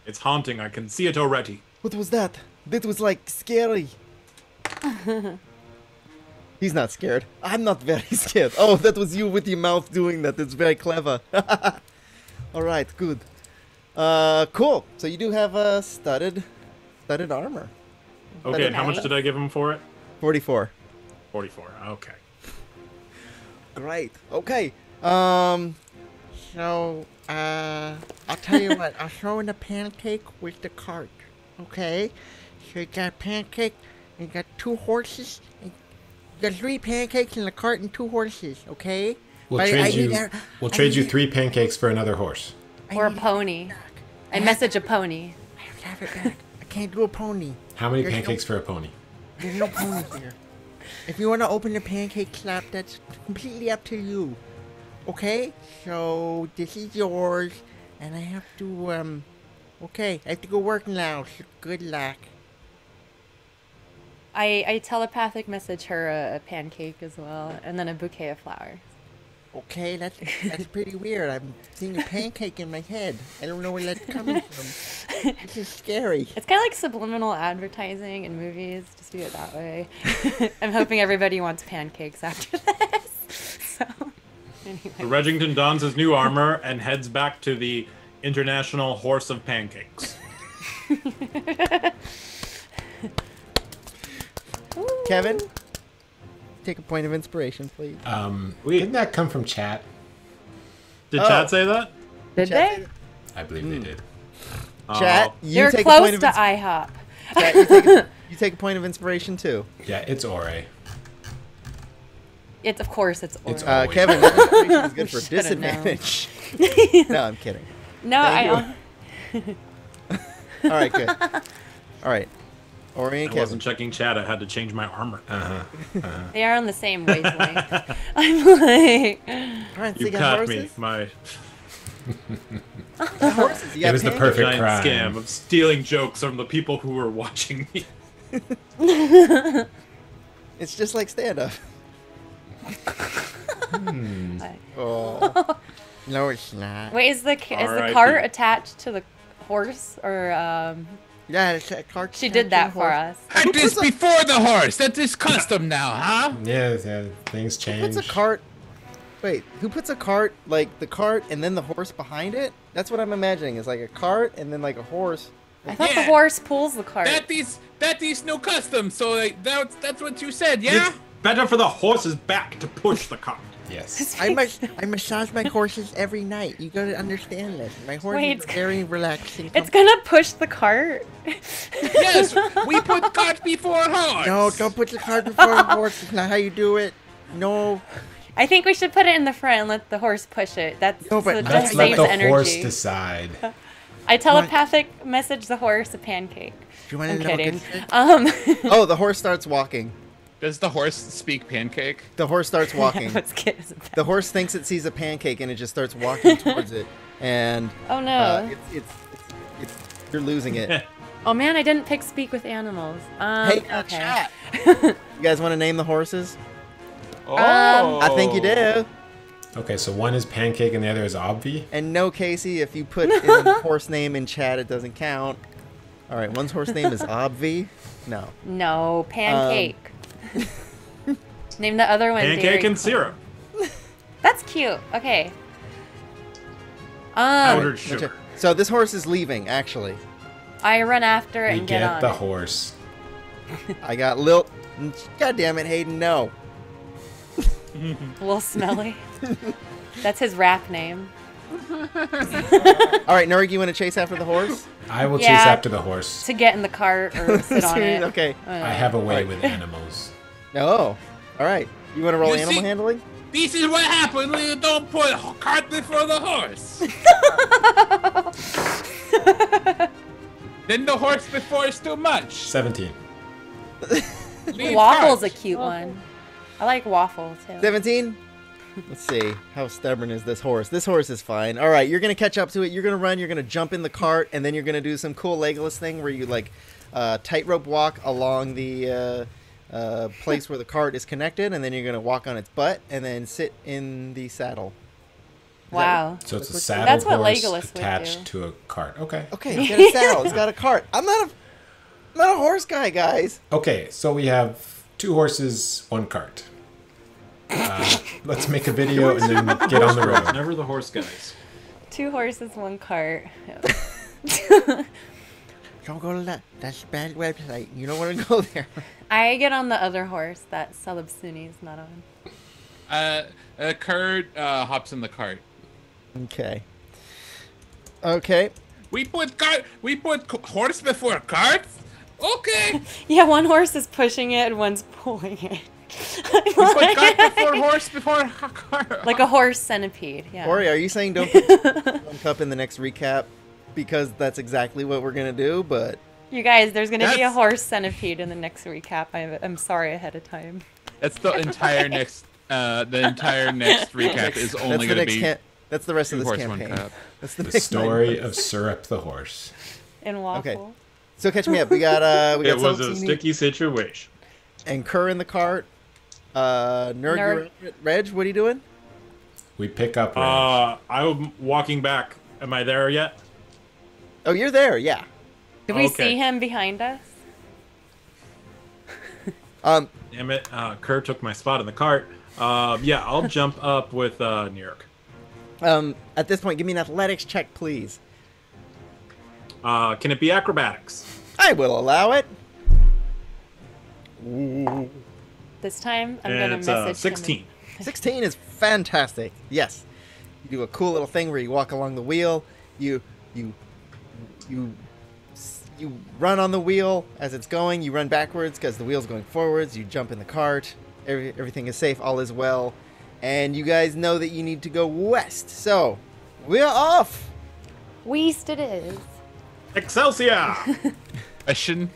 It's haunting, I can see it already.
What was that? That was like scary. He's not scared. I'm not very scared. Oh, that was you with your mouth doing that. It's very clever. Alright, good. Cool. So you do have a studded armor.
Okay, and how much did I give him for it?
44.
44, okay.
Great. Okay.
So, I'll tell you what, I'll throw in a pancake with the cart, okay? So you got pancake, you got 2 horses, you got 3 pancakes in the cart and 2 horses, okay?
We'll
But
trade you.
need-
We'll
I
trade you
need-
3 pancakes for another horse.
Or a pony. I message a pony.
I have to have it back. I can't do a pony.
How many
There's no-
pancakes for a pony?
There's no ponies here. If you want to open the pancake slap, that's completely up to you. Okay? So, this is yours. And I have to, okay. I have to go work now. So good luck.
I telepathic message her a pancake as well, and then a bouquet of flowers.
Okay, that's pretty weird. I'm seeing a pancake in my head. I don't know where that's coming from. This is scary.
It's kind of like subliminal advertising in movies. Just do it that way. I'm hoping everybody wants pancakes after this. So, anyway.
So Reggington dons his new armor and heads back to the International Horse of Pancakes.
Kevin, take a point of inspiration, please.
Didn't that come from chat?
Did
Oh.
Chad say that?
Did
Chat-
they?
I believe they did.
Chat,
Oh.
you
They're
take a point
close
of
to
inspiration.
IHOP.
Chat, you take a point of inspiration too.
Yeah, it's Ore.
It's of course it's
It's
oral.
Always.
Kevin, that inspiration is good for
Should've known.
disadvantage. No, I'm kidding.
No,
Thank All right, good. All right, Ori and
I
Kevin.
wasn't checking chat. I had to change my armor.
they are on the same wavelength. I'm like,
All right, so
You
you got
caught me.
horses.
My
The horses. You got
It was the
pancakes.
perfect
giant
crime.
scam of stealing jokes from the people who were watching me.
It's just like stand up.
like-
Oh. No, it's not.
wait, is the
R.I.P.
cart attached to the horse or
Yeah, it's a cart.
she did that for us?
Had this before the horse. That is custom now, huh?
Yeah, things
Who
change.
puts a cart? Wait, who puts a cart, like the cart and then the horse behind it? That's what I'm imagining. It's like a cart and then like a horse.
I thought the
Yeah.
horse pulls the cart.
That is no custom. So like, that's what you said, yeah?
It's better for the horse's back to push the cart.
Yes.
I massage my horses every night. You gotta understand this. My horses
Wait,
are very relaxing.
It's gonna push the cart.
Yes, we put cart before horse.
No, don't put the cart before the horse. It's not how you do it. No.
I think we should put it in the front and let the horse push it. That's
No, but
so it
let's
just
Let
saves
the
energy.
horse decide.
I telepathic message the horse a pancake.
Do you want
I'm
to know a
kidding.
good trick? Oh, the horse starts walking.
Does the horse speak pancake?
The horse starts walking.
Let's get his back.
The horse thinks it sees a pancake and it just starts walking towards it. And
Oh no.
it's you're losing it.
Oh man, I didn't pick speak with animals.
Hey,
okay.
chat. You guys want to name the horses?
Oh.
I think you do.
Okay, so one is pancake and the other is obvi.
And no, Casey, if you put in the horse name in chat, it doesn't count. All right, one's horse name is Obvi. No.
No, pancake. Name the other one.
Pancake
Dairy
and
Queen.
syrup.
That's cute. Okay.
Powdered sugar.
So this horse is leaving, actually.
I run after it
We
and get
get
on
the
it.
horse.
I got Lil. God damn it, Hayden, no.
Lil Smelly. That's his rap name.
All right, Neerg, you want to chase after the horse?
I will
Yeah.
chase after the horse.
To get in the cart or sit on it.
Okay.
I have a way with animals.
Oh, all right. You want to roll
You
animal
see-
handling?
This is what happens when you don't put cart before the horse. Then the horse before is too much.
17.
Leave
Waffle's
cart.
a cute one. I like Waffle too.
17? Let's see. How stubborn is this horse? This horse is fine. All right, you're going to catch up to it. You're going to run. You're going to jump in the cart, and then you're going to do some cool Legolas thing where you, like, tightrope walk along the place where the cart is connected, and then you're going to walk on its butt and then sit in the saddle.
Wow.
So it's a saddle
That's what
horse
Legolas would
attached
do.
to a cart. Okay.
Okay, it's got a saddle. It's got a cart. I'm not a horse guy, guys.
Okay, so we have 2 horses, 1 cart. Let's make a video and then get on the road.
Never the horse guys.
2 horses, 1 cart.
Don't go to that. That's a bad website. You don't want to go there.
I get on the other horse that Celebsuni is not on.
Kurt hops in the cart.
Okay. Okay.
We put horse before cart. Okay.
Yeah, one horse is pushing it and one's pulling it.
We put cart before horse before cart.
Like a horse centipede. Yeah.
Ori, are you saying don't put one cup in the next recap? Because that's exactly what we're going to do, but...
You guys, there's gonna be a
That's-
horse centipede in the next recap. I'm sorry ahead of time.
That's the entire next recap is only going to be
that's the rest of
two
this
horse, one
campaign.
cub.
That's the
The
next 9
story
months.
of Syrup the horse.
In waffle.
Okay. So catch me up. We got
It was a
Celebsuni
sticky situation.
and Kr in the cart. Neerg, Reg, what are you doing?
We pick up Reg.
I'm walking back. Am I there yet?
Oh, you're there. Yeah.
Did we
Okay.
see him behind us?
Damn it. Kr took my spot in the cart. Yeah, I'll jump up with Neerg.
At this point, give me an athletics check, please.
Can it be acrobatics?
I will allow it.
This time, I'm
And
gonna
it's
message
16.
16 is fantastic. Yes. You do a cool little thing where you walk along the wheel. You run on the wheel as it's going. You run backwards because the wheel's going forwards. You jump in the cart. Everything is safe. All is well. And you guys know that you need to go west. So, we're off.
West it is.
Excelsior!
Question: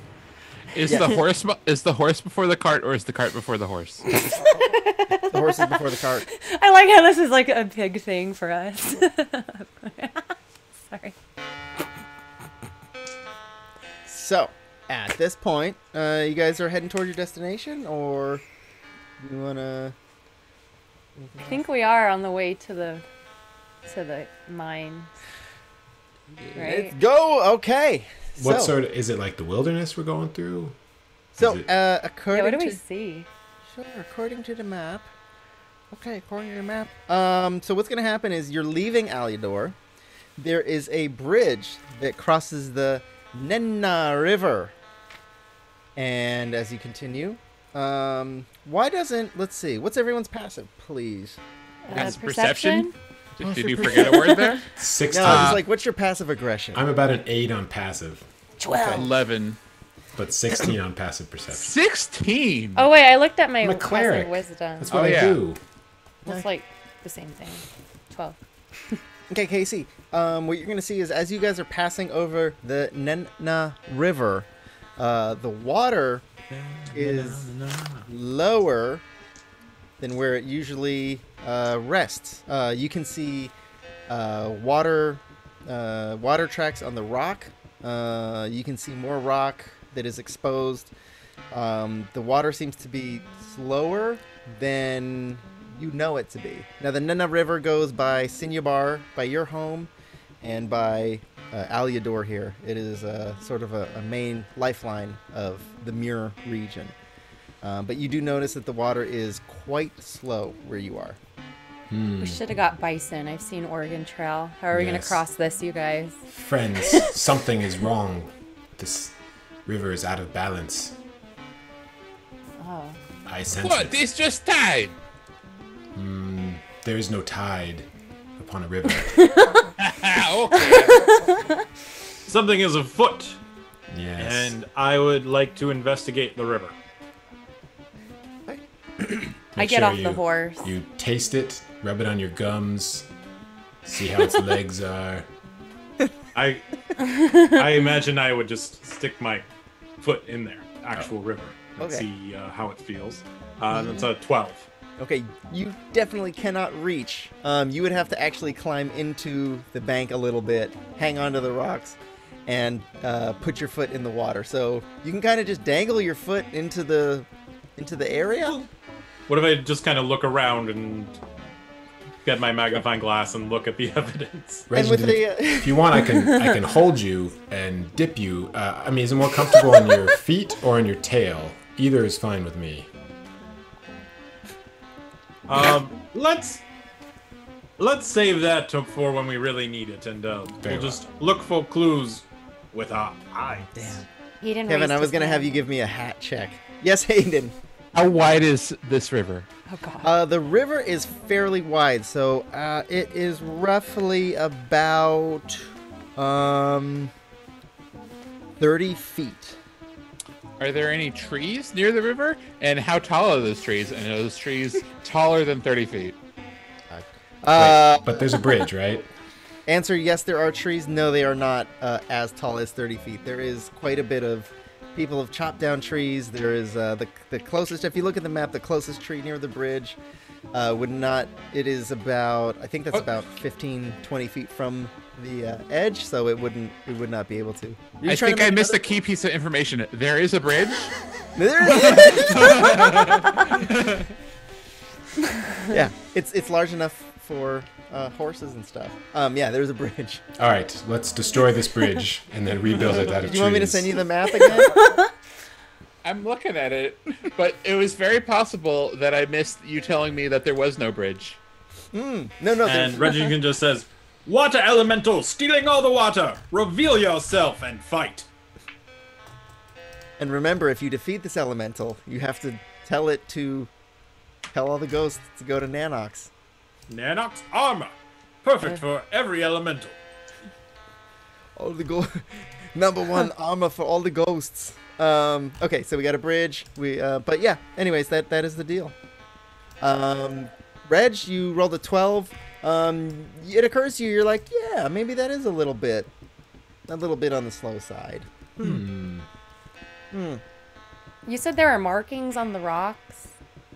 Is
Yeah.
the horse before the cart, or is the cart before the horse?
The horse is before the cart.
I like how this is like a big thing for us. Sorry.
So, at this point, you guys are heading toward your destination, or you wanna?
I think we are on the way to the mine. Right?
Let's go. Okay.
What
so,
sort of, is it like the wilderness we're going through?
So,
Is it-
according
Yeah, what do we
to
see?
sure, according to the map. Okay, according to the map. So what's gonna happen is you're leaving Alya Dór. There is a bridge that crosses the Nenna River. And as you continue, why doesn't, let's see, what's everyone's passive, please?
That's perception?
Oh,
Did you forget a word there?
16.
No, I was like, what's your passive aggression?
I'm about an 8 on passive,
11.
but 16 on passive perception.
16.
Oh wait, I looked at my
I'm a
passive
cleric.
wisdom.
That's what
Oh,
I
yeah.
do.
It's like the same thing. 12.
Okay, Casey. What you're gonna see is as you guys are passing over the Nenna River, the water is lower than where it usually rests. You can see water tracks on the rock. You can see more rock that is exposed. The water seems to be slower than you know it to be. Now the Nenna River goes by Sinyabar, by your home, and by Alya Dór here. It is sort of a main lifeline of the Muir region. But you do notice that the water is quite slow where you are.
We should have got bison. I've seen Oregon Trail. How are we gonna
Yes.
cross this, you guys?
Friends, something is wrong. This river is out of balance.
Oh.
I sense
What?
it.
It's just tide.
There is no tide upon a river.
Okay.
Something is afoot,
Yes.
and I would like to investigate the river.
I
Make
get
sure
off the horse.
You taste it, rub it on your gums, see how its legs are.
I imagine I would just stick my foot in there, actual river, and
Okay.
see how it feels. That's a 12.
Okay, you definitely cannot reach. You would have to actually climb into the bank a little bit, hang onto the rocks, and put your foot in the water. So you can kind of just dangle your foot into the area.
What if I just kind of look around and get my magnifying glass and look at the evidence?
And with
Reginald,
the
if you want, I can hold you and dip you. I mean, is it more comfortable on your feet or on your tail? Either is fine with me.
Let's save that for when we really need it, and
Very
we'll
well.
just look for clues with our eyes.
damn,
He didn't
Kevin,
raise
I was
his
gonna have
hand.
you give me a hat check. Yes, Hayden.
How wide is this river?
Oh god.
The river is fairly wide, so it is roughly about 30 feet.
Are there any trees near the river? And how tall are those trees? And are those trees taller than 30 feet?
Uh,
But there's a bridge, right?
Answer, yes, there are trees. No, they are not as tall as 30 feet. There is quite a bit of... People have chopped down trees. There is the closest... If you look at the map, the closest tree near the bridge would not... It is about... I think that's about 15, 20 feet from the edge, so it would not be able to.
I think I missed a key piece of information. There is a bridge?
Yeah, it's large enough for horses and stuff. Yeah, there's a bridge.
All right, let's destroy this bridge and then rebuild it out of trees.
Do you want me to send you the map again?
I'm looking at it, but it was very possible that I missed you telling me that there was no bridge.
No.
And Reggington just says, "Water elemental, stealing all the water! Reveal yourself and fight!"
And remember, if you defeat this elemental, you have to tell all the ghosts to go to Nanox.
Nanox armor, perfect for every elemental.
All the number one armor for all the ghosts. Okay, so we got a bridge. But yeah. Anyways, that is the deal. Reg, you rolled a 12. It occurs to you, you're like, yeah, maybe that is a little bit on the slow side.
You said there are markings on the rocks,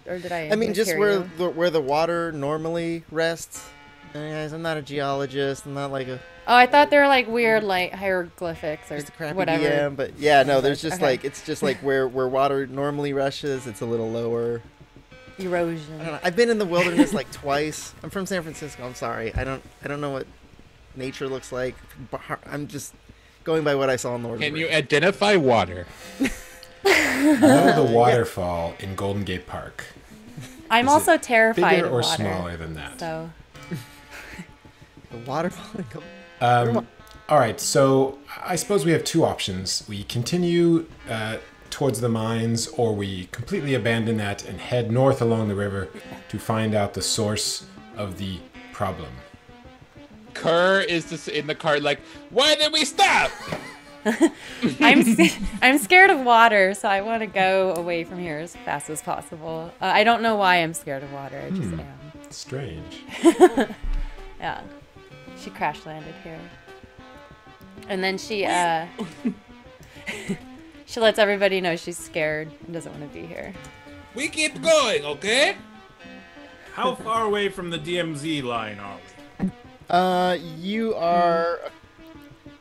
or did I?
I mean, just
mishear you?
where the water normally rests. Guys, I'm not a geologist. I'm not like a
Oh, I thought they were like weird, like hieroglyphics or
just a crappy
whatever.
DM, but yeah, no, there's just
Okay.
like it's just like where water normally rushes. It's a little lower.
Erosion.
I don't know. I've been in the wilderness like twice. I'm from San Francisco. I'm sorry. I don't know what nature looks like. I'm just going by what I saw in the
Can you identify water?
Know the waterfall in Golden Gate Park.
I'm
Is
also
it
terrified
bigger
of
or
water.
smaller than that?
So
The waterfall.
All right, so I suppose we have two options. We continue towards the mines, or we completely abandon that and head north along the river to find out the source of the problem.
Kr is just in the car like, why did we stop?
I'm scared of water, so I want to go away from here as fast as possible. I don't know why I'm scared of water. I just am.
Strange.
Yeah. She crash landed here. And then she she lets everybody know she's scared and doesn't want to be here.
We keep going, okay?
How far away from the DMZ line are we?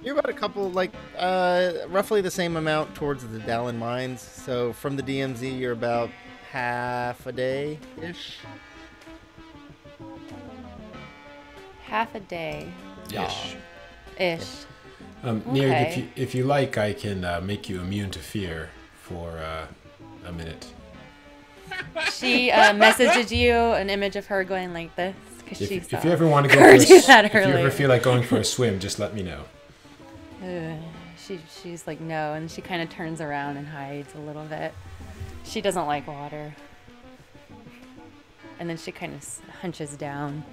You're about a couple, like, roughly the same amount towards the Dallin mines. So from the DMZ, you're about half a day-ish.
Half a day.
Ish.
Ish.
Neerg,
Okay.
if you like, I can make you immune to fear for a minute.
She messages you an image of her going like this because she saw
If you ever want to go
her
for
do that
if you
earlier.
ever feel like going for a swim, just let me know.
She's like no, and she kind of turns around and hides a little bit. She doesn't like water. And then she kind of hunches down.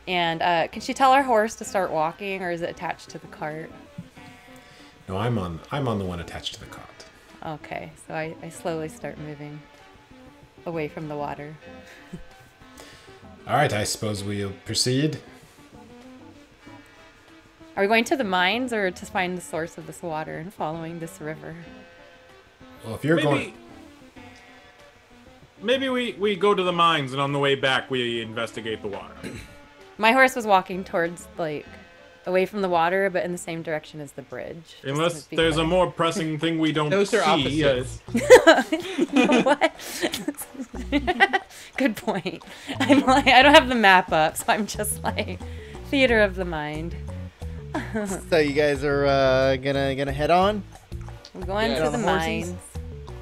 And can she tell our horse to start walking, or is it attached to the cart?
No, I'm on the one attached to the cot.
Okay, so I slowly start moving away from the water.
All right, I suppose we'll proceed.
Are we going to the mines or to find the source of this water and following this river?
Well, if you're going,
Maybe we go to the mines, and on the way back we investigate the water.
My horse was walking towards, like, away from the water, but in the same direction as the bridge. just
Unless
to be
there's a
clear.
more pressing thing we don't
Those are
see.
opposites.
What? Good point. I'm like, I don't have the map up, so I'm just like, theater of the mind.
So you guys are gonna head on.
I'm going
Yeah.
to
On
the
the horses?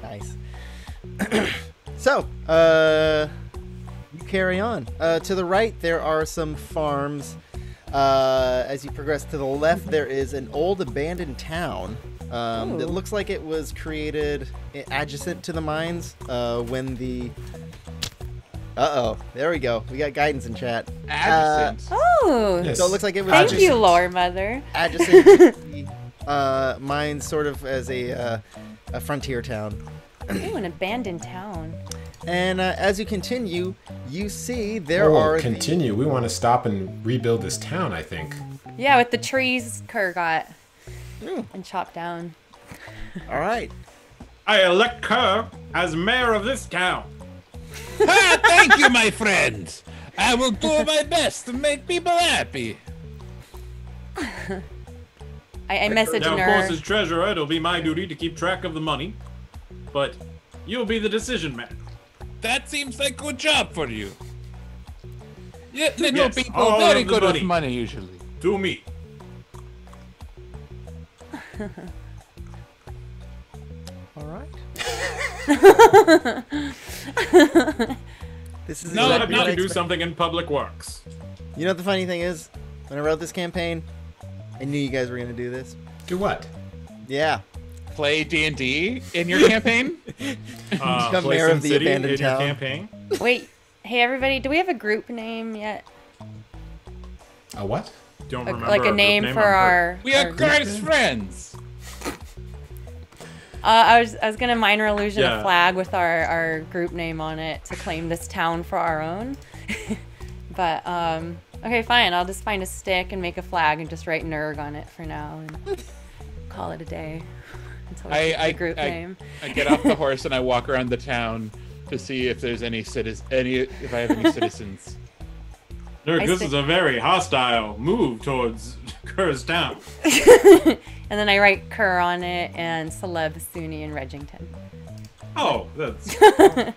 mines.
Nice. So, you carry on. To the right, there are some farms. As you progress to the left, there is an old abandoned town.
Ooh.
It looks like it was created adjacent to the mines when the... Uh-oh. There we go. We got guidance in chat.
Adjacent.
Oh,
Yes.
So it looks like it was
thank you,
adjacent.
lore mother.
adjacent to the mines, sort of as a frontier town.
Ooh, an abandoned town.
And as you continue, you see there are
continue. We want to stop and rebuild this town, I think.
Yeah, with the trees Kr got and chopped down.
All right.
I elect Kr as mayor of this town.
Ah, thank you, my friend. I will do my best to make people happy.
I messaged
Now, of course, as
her.
treasurer, it'll be my duty to keep track of the money. But you'll be the decision man.
That seems like a good job for you. Yeah, little
Yes,
people
all
very
of the
good with
money.
money usually.
To me.
All right. This is
No,
Let
exactly
me
what I
to do
expect-
something in public works.
You know what the funny thing is? When I wrote this campaign, I knew you guys were gonna do this.
Do what?
Yeah.
Play D&D in your campaign?
Become
Play
mayor of
Sim
the
City
abandoned
in your
town.
campaign.
Wait, hey everybody, do we have a group name yet?
A what?
Don't remember
Like a
group
name for
I'm hurt.
our.
We
our
are
group.
Kur's friends.
I was gonna minor illusion
Yeah.
a flag with our group name on it to claim this town for our own. But okay, fine. I'll just find a stick and make a flag and just write Neerg on it for now and call it a day until we get the group name.
I get off the horse and I walk around the town to see if there's if I have any citizens.
Nerd,
I
this
see.
is a very hostile move towards Kur's town.
And then I write Kr on it and Celebsuni and Reggington.
Oh, that's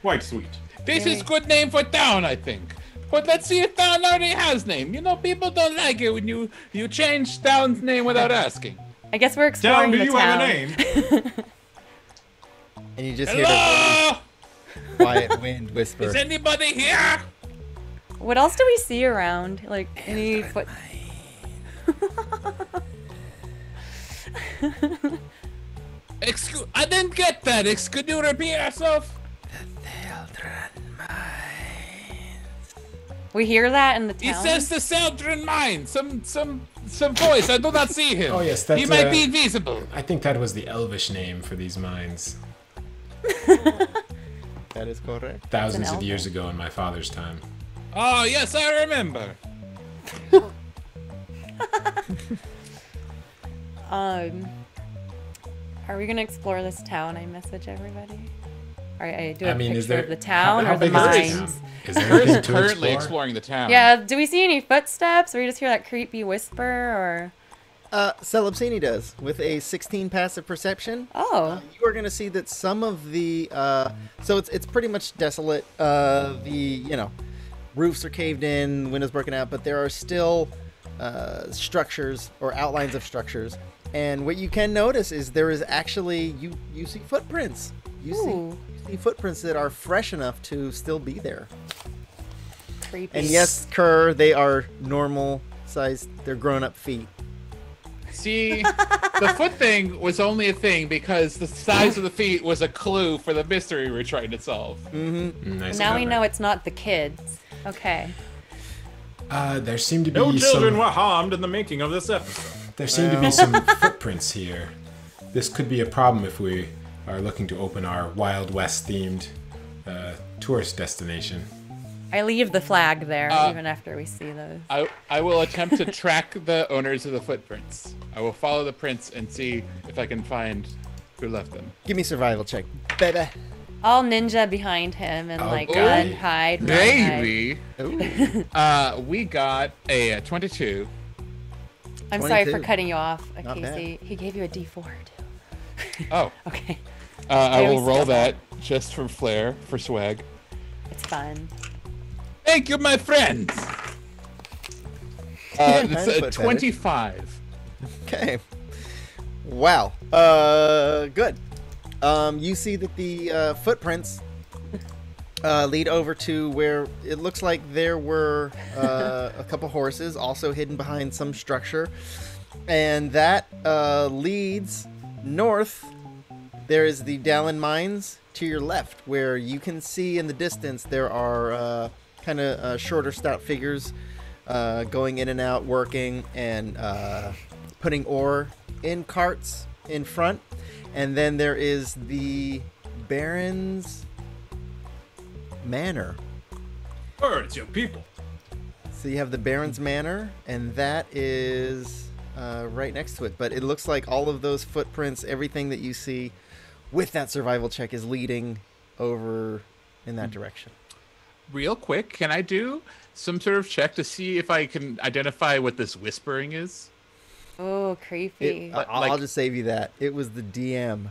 quite sweet.
This is good name for town, I think. But let's see if town already has name. You know, people don't like it when you change town's name without asking.
I guess we're exploring
Town, do
the
you
town.
have a name?
And you just hear the
Hello?
quiet wind whisper.
Is anybody here?
What else do we see around? Like any foot?
I didn't get that. Could you repeat yourself?
We hear that in the
He
town.
says the Seldrin mine. Some voice. I do not see him.
Oh, yes, that's,
He might be invisible.
I think that was the Elvish name for these mines.
That is correct.
Thousands of
elf.
years ago in my father's time.
Oh yes, I remember.
Are we gonna explore this town? I message everybody. All right, I do
I
a
mean, is
picture
there
of the town
how
or the
big is this
mines.
town? Is there
Kur's
anything to
currently
explore?
exploring the town.
Yeah, do we see any footsteps, or we just hear that creepy whisper, or?
Celebsuni does with a 16 passive perception.
Oh,
You are going to see that some of the so it's pretty much desolate. The roofs are caved in, windows broken out, but there are still structures or outlines of structures. And what you can notice is there is actually you see footprints. You
Ooh.
see footprints that are fresh enough to still be there.
creepy.
And yes, Kr, they are normal sized. They're grown up feet.
See, the foot thing was only a thing because the size of the feet was a clue for the mystery we were trying to solve.
Nice
Now we
cover.
know it's not the kids. Okay.
There seem to be
No children
some.
were harmed in the making of this episode.
There seem to be some footprints here. This could be a problem if we are looking to open our Wild West themed tourist destination.
I leave the flag there even after we see those.
I will attempt to track the owners of the footprints. I will follow the prints and see if I can find who left them.
Give me survival check, baby.
I'll ninja behind him and like
Okay.
run, hide, run, hide.
Maybe.
Ooh.
We got a 22.
I'm sorry for
22.
cutting you off,
Not
Casey. He gave you a D4 too.
Oh,
Okay,
I will
always
roll
skip
that just for flair, for swag.
it's fun.
Thank you, my friends.
Nine
It's
foot
a 25.
Okay. Wow. Good. You see that the footprints lead over to where it looks like there were a couple horses also hidden behind some structure, and that leads north. There is the Dallin Mines to your left, where you can see in the distance there are kind of shorter, stout figures going in and out, working and putting ore in carts in front. And then there is the Baron's Manor.
Bird, it's your people.
So you have the Baron's Manor, and that is right next to it. But it looks like all of those footprints, everything that you see with that survival check is leading over in that direction.
Real quick, can I do some sort of check to see if I can identify what this whispering is?
Oh, creepy.
I'll just save you that. It was the DM.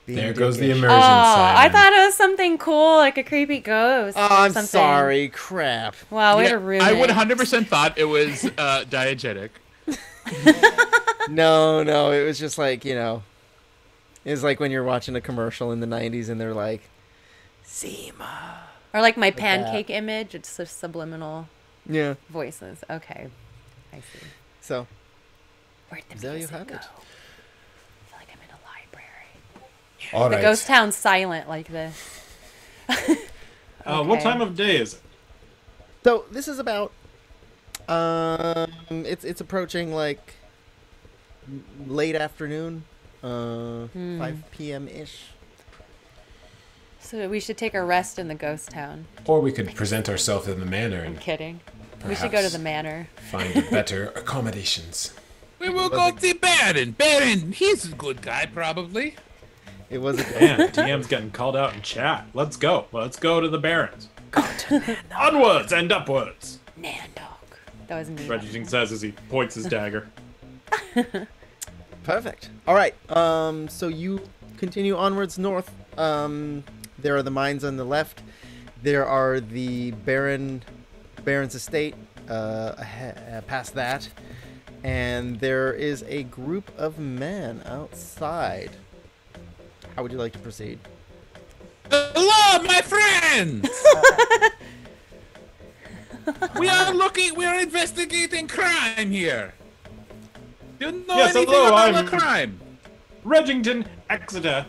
There goes the
Oh,
immersion sign.
I thought it was something cool, like a creepy ghost.
Oh,
or
I'm
something.
sorry. Crap.
Wow, way
Yeah,
to ruin
I
it.
would 100% thought it was diegetic.
No, it was just like, you know, it was like when you're watching a commercial in the 90s and they're like, Zima.
Or like my
that.
pancake image. It's just subliminal
Yeah.
voices. Okay, I see.
So,
Where'd the
there you
music
have
go?
it.
I feel like I'm in a library.
All
The
right.
ghost town's silent like this.
What
Okay.
time of day is it?
So this is about, it's approaching like late afternoon, 5 p.m.-ish.
So we should take a rest in the ghost town.
Or we could present ourselves in the manor
I'm
and
kidding. We should go to
Perhaps.
the manor.
find better accommodations.
We will go see Baron. Baron, he's a good guy, probably.
It was a
Man, DM's getting called out in chat. Let's go. Let's go to the Barons. Onwards and upwards.
Nandog. That was me.
Reggington says as he points his dagger.
Perfect. All right. So you continue onwards north. There are the mines on the left. There are the Baron's estate past that, and there is a group of men outside. How would you like to proceed?
Hello, my friends! we are investigating crime here. Do you know
Yes,
anything
hello,
about
I'm-
the crime?
Reggington, Exeter.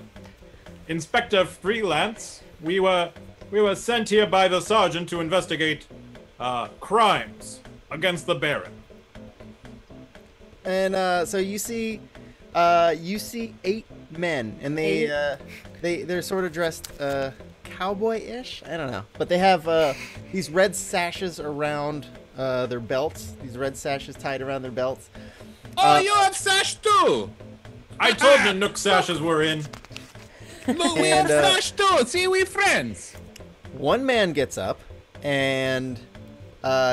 Inspector Freelance. We were sent here by the sergeant to investigate crimes against the Baron.
And so you see 8 men, and they're sort of dressed cowboy-ish. I don't know, but they have these red sashes around their belts. These red sashes tied around their belts.
Oh, you have sash too!
I told you Nook sashes were in.
Look, we have
And,
sash too! See, we friends!
One man gets up, and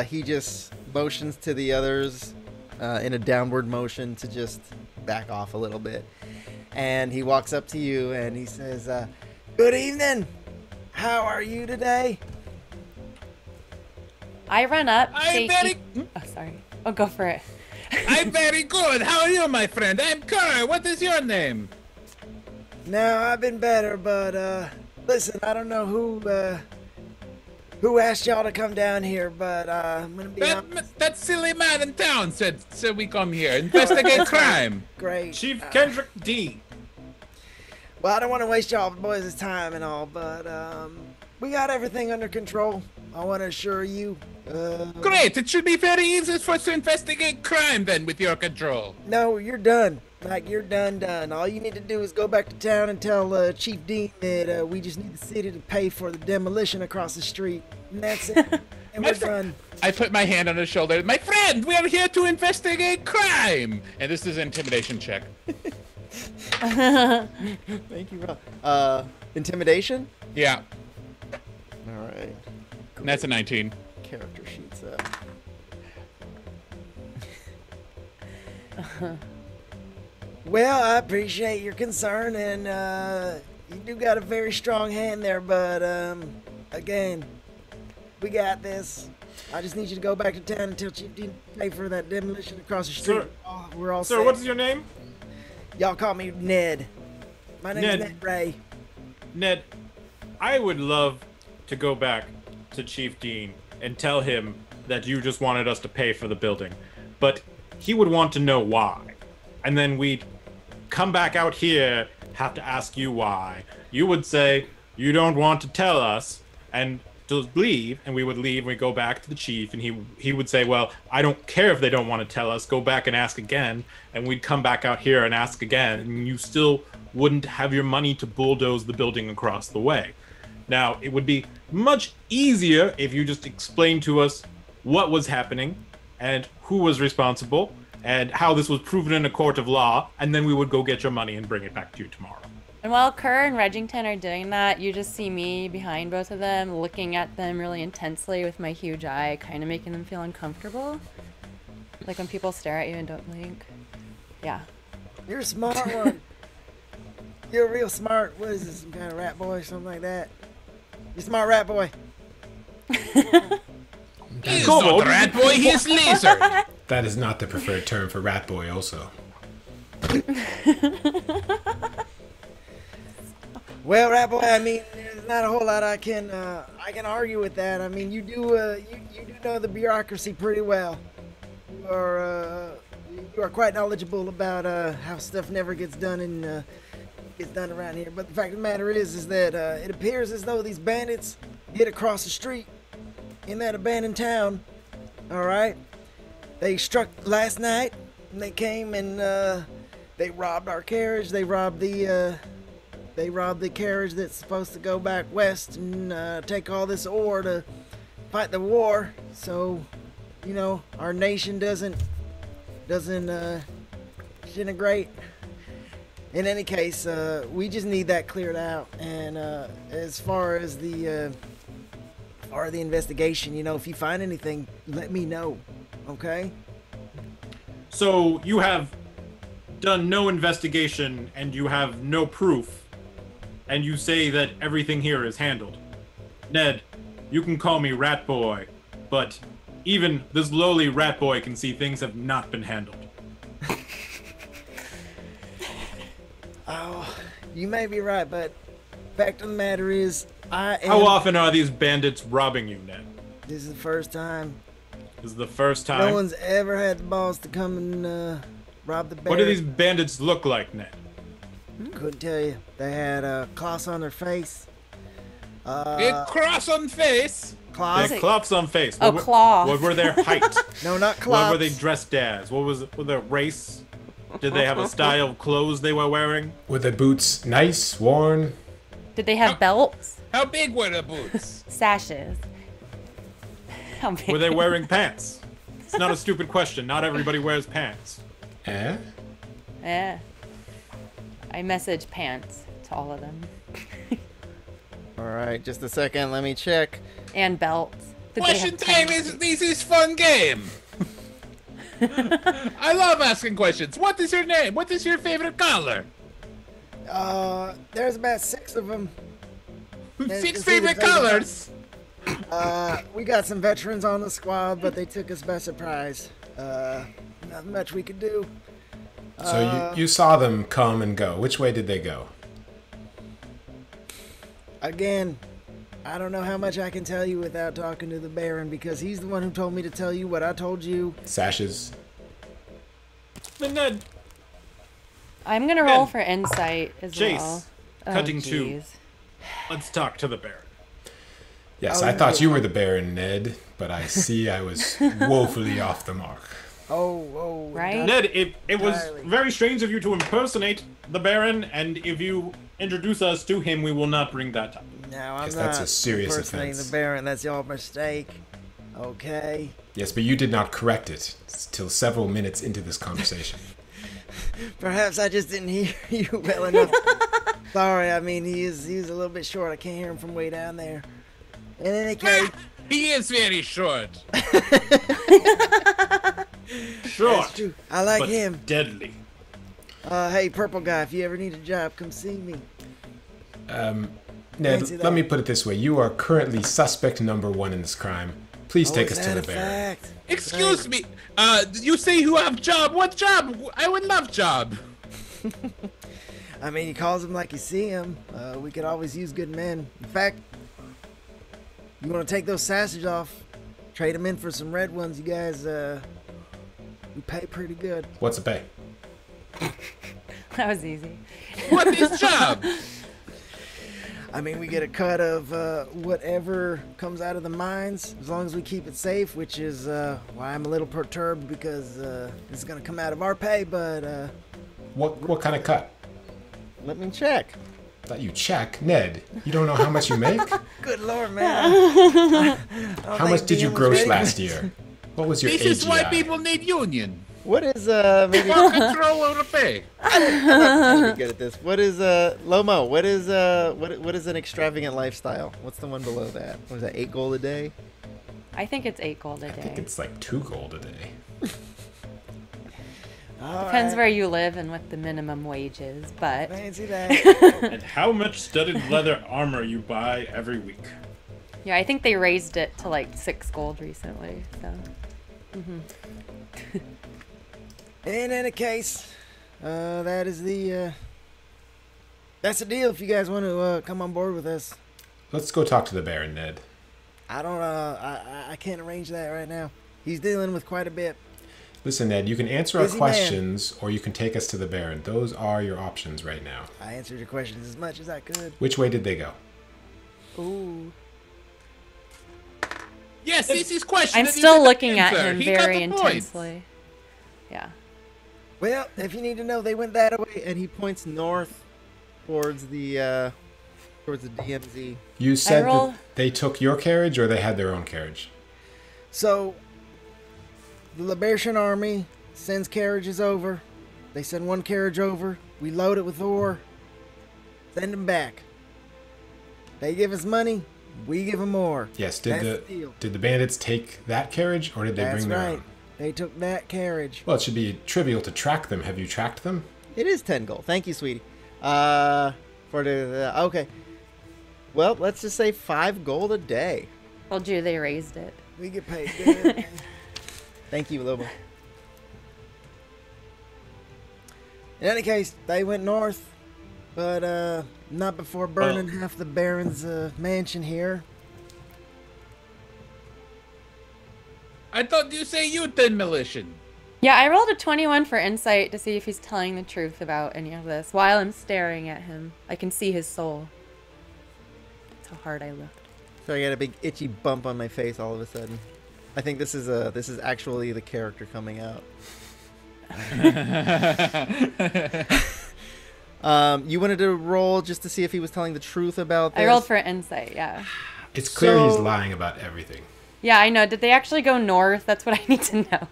he just motions to the others in a downward motion to just back off a little bit. And he walks up to you, and he says, "Good evening. How are you today?"
I run up.
I'm
shake-
very-
Oh, sorry. Oh, go for it.
I'm very good. How are you, my friend? I'm Kr. What is your name?
Now I've been better, but listen, I don't know who asked y'all to come down here, but I'm gonna be
That silly man in town said we come here. Investigate crime.
great.
Chief Kendrick D.
Well, I don't want to waste y'all boys' time and all, but we got everything under control. I want to assure you.
Great. It should be very easy for us to investigate crime then with your control.
No, you're done. Like, you're done. All you need to do is go back to town and tell Chief Dean that we just need the city to pay for the demolition across the street. And that's it. And
My
we're
fr-
done.
I put my hand on his shoulder. My friend, we are here to investigate crime. And this is an intimidation check.
Thank you, Rob. Intimidation?
Yeah.
All right.
And that's a 19.
Character sheets up.
Well, I appreciate your concern, and you do got a very strong hand there, but again, we got this. I just need you to go back to town and tell Chief Dean to pay for that demolition across the street.
Sir-
Oh, we're all
Sir,
set.
what's your name?
Y'all call me Ned. My name's
Ned.
Ned Ray.
Ned, I would love to go back to Chief Dean and tell him that you just wanted us to pay for the building. But he would want to know why. And then we'd come back out here, have to ask you why. You would say, you don't want to tell us, and to leave, and we would leave, and we go back to the chief, and he would say, well, I don't care if they don't want to tell us, go back and ask again, and we'd come back out here and ask again, and you still wouldn't have your money to bulldoze the building across the way. Now, it would be much easier if you just explained to us what was happening and who was responsible and how this was proven in a court of law, and then we would go get your money and bring it back to you tomorrow.
And while Kr and Reggington are doing that, you just see me behind both of them, looking at them really intensely with my huge eye, kind of making them feel uncomfortable. Like when people stare at you and don't blink. Yeah.
You're a smart one. You're real smart. What is this, some kind of rat boy or something like that? You're a smart rat boy.
He's not a rat boy, he's lizard.
That is not the preferred term for rat boy also.
Well, rat boy, I mean, there's not a whole lot I can argue with that. I mean, you do know the bureaucracy pretty well. You are quite knowledgeable about how stuff never gets done around here. But the fact of the matter is that it appears as though these bandits hid across the street in that abandoned town. All right, they struck last night, and they came and they robbed our carriage. They robbed the carriage that's supposed to go back west and take all this ore to fight the war. So, you know, our nation doesn't disintegrate. In any case, we just need that cleared out. And as far as the investigation, you know, if you find anything, let me know. Okay?
So you have done no investigation and you have no proof, and you say that everything here is handled. Ned, you can call me Rat Boy, but even this lowly Rat Boy can see things have not been handled.
Oh, you may be right, but fact of the matter is,
How often are these bandits robbing you, Ned?
This is the first time.
This is the first time?
No one's ever had the balls to come and rob the bear.
What do these bandits look like, Ned?
Couldn't tell you. They had cloths on their face.
A cross on face.
Cloths?
They had cloths on face.
Oh, claw.
What were their height?
No, not
What
cloths.
were they dressed as? What was their race? Did they have a style of clothes they were wearing?
Were the boots nice, worn?
Did they have belts?
How big were the boots?
Sashes. How big?
Were they wearing pants? It's not a stupid question. Not everybody wears pants.
Eh?
Yeah. I message pants to all of them.
All right, just a second. Let me check.
And belts. Did they
Question
have
time
pants?
this is fun game. I love asking questions. What is your name? What is your favorite color?
There's about 6 of them.
Six favorite colors.
We got some veterans on the squad, but they took us by surprise. Not much we could do.
So you saw them come and go. Which way did they go?
Again, I don't know how much I can tell you without talking to the Baron, because he's the one who told me to tell you what I told you.
Sashes.
But Ned,
I'm gonna roll for insight as
Chase,
well.
cutting to-
jeez.
let's talk to the Baron.
Yes,
Oh,
I thought
no.
you were the Baron, Ned, but I see I was woefully off the mark.
Oh,
Right?
Ned, it was
Entirely.
very strange of you to impersonate the Baron, and if you introduce us to him, we will not bring that up.
No, I'm
Yes,
not
that's a serious
impersonating
offense.
the Baron. That's your mistake. Okay.
Yes, but you did not correct it till several minutes into this conversation.
Perhaps I just didn't hear you well enough. Sorry, I mean, he's a little bit short. I can't hear him from way down there. In any case,
He is very short.
Sure,
that's true. I like
but
him.
deadly.
Hey, purple guy, if you ever need a job, come see me.
Ned,
Fancy
let me
that.
put it this way. You are currently suspect number 1 in this crime. Please take
is
us to
that
the
a
Baron.
fact?
Excuse me. You say you have job. What job? I would love job.
I mean, he calls him like you see him. We could always use good men. In fact, you want to take those sausage off, trade them in for some red ones. You guys, we pay pretty good.
What's the pay?
That was easy.
What is job?
I mean, we get a cut of whatever comes out of the mines, as long as we keep it safe, which is why I'm a little perturbed, because this is going to come out of our pay, but
What kind of cut?
Let me check.
Thought you check. Ned, you don't know how much you make?
Good lord, man.
How much did you gross last year? What was your AGI?
This is why people need union.
What is maybe
For control over the pay.
I'm not pretty good at this. What is Lomo? What is what is an extravagant lifestyle? What's the one below that? What is that? 8 gold a day?
I think it's 8 gold a
I think
day.
it's like 2 gold a day.
Depends where you live and what the minimum wage is, but
Fancy that.
And how much studded leather armor you buy every week?
yeah, I think they raised it to like 6 gold recently. So
In any case, that is that's the deal. If you guys want to come on board with us,
Let's go talk to the Baron, Ned.
I don't. I can't arrange that right now. He's dealing with quite a bit.
Listen, Ned, you can answer our
Busy man.
questions or you can take us to the Baron. Those are your options right now.
I answered your questions as much as I could.
Which way did they go?
ooh,
Yes, this is question.
I'm
that you
still
didn't
looking at
answer.
him
He got
very
the points.
intensely. Yeah.
Well, if you need to know, they went that way.
And he points north towards the DMZ.
You said
roll-
that they took your carriage or they had their own carriage?
So, the Liberation Army sends carriages over. They send one carriage over. We load it with ore. Send them back. They give us money. We give them more.
Yes,
That's the deal.
did the bandits take that carriage or did they
That's
bring their
right.
own?
They took that carriage.
Well, it should be trivial to track them. Have you tracked them?
It is 10 gold. Thank you, sweetie. For the okay. Well, let's just say 5 gold a day.
Told you they raised it.
We get paid good.
Thank you, Lobo.
In any case, they went north, but not before burning half the Baron's mansion here.
I thought you say you 10 militia.
Yeah, I rolled a 21 for insight to see if he's telling the truth about any of this. While I'm staring at him, I can see his soul. That's how hard I looked.
So I got a big itchy bump on my face all of a sudden. I think this is actually the character coming out. You wanted to roll just to see if he was telling the truth about this?
I rolled for insight, yeah.
It's clear he's
So-
lying about everything.
Yeah, I know. Did they actually go north? That's what I need to know.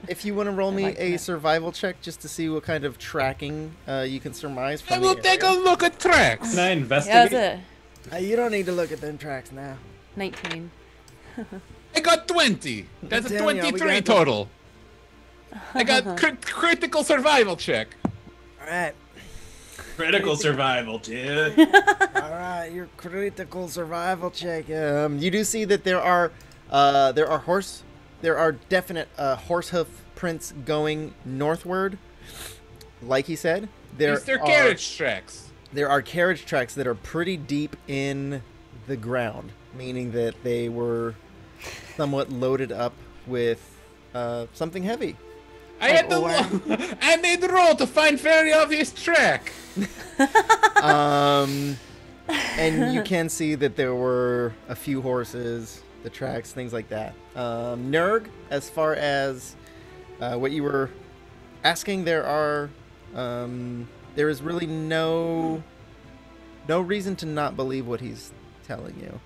If you want to roll me
like
a
that.
survival check just to see what kind of tracking you can surmise
I
from
will
the
take a
area.
look at tracks.
Can I
Yeah,
investigate?
that's it.
You don't need to look at them tracks now.
19.
I got 20. That's a
I'm telling you, we
23
got
total. I got critical survival check.
All right.
Critical survival, dude.
All right, your critical survival check.
You do see that there are definite horse hoof prints going northward. Like he said,
These are carriage tracks.
there are carriage tracks that are pretty deep in the ground, meaning that they were somewhat loaded up with something heavy.
I had to I made the roll to find very obvious track.
And you can see that there were a few horses, the tracks, things like that. Neerg, as far as what you were asking, there is really no reason to not believe what he's telling you.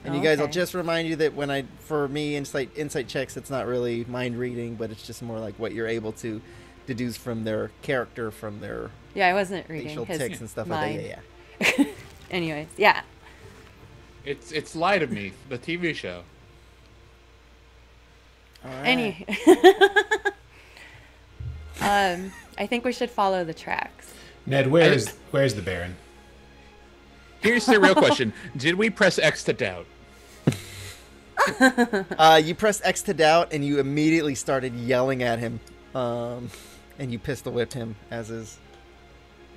And you guys, I'll
Okay.
just remind you that for me, insight checks, it's not really mind reading, but it's just more like what you're able to deduce from their character, from their
Yeah, I wasn't reading
facial
his
tics and stuff
mind.
like that. Yeah.
Anyways, yeah.
It's Lie to Me, the TV show.
All right.
Any. I think we should follow the tracks.
Ned, where's the Baron?
Here's the real question. Did we press X to doubt?
You pressed X to doubt, and you immediately started yelling at him, and you pistol whipped him. As is,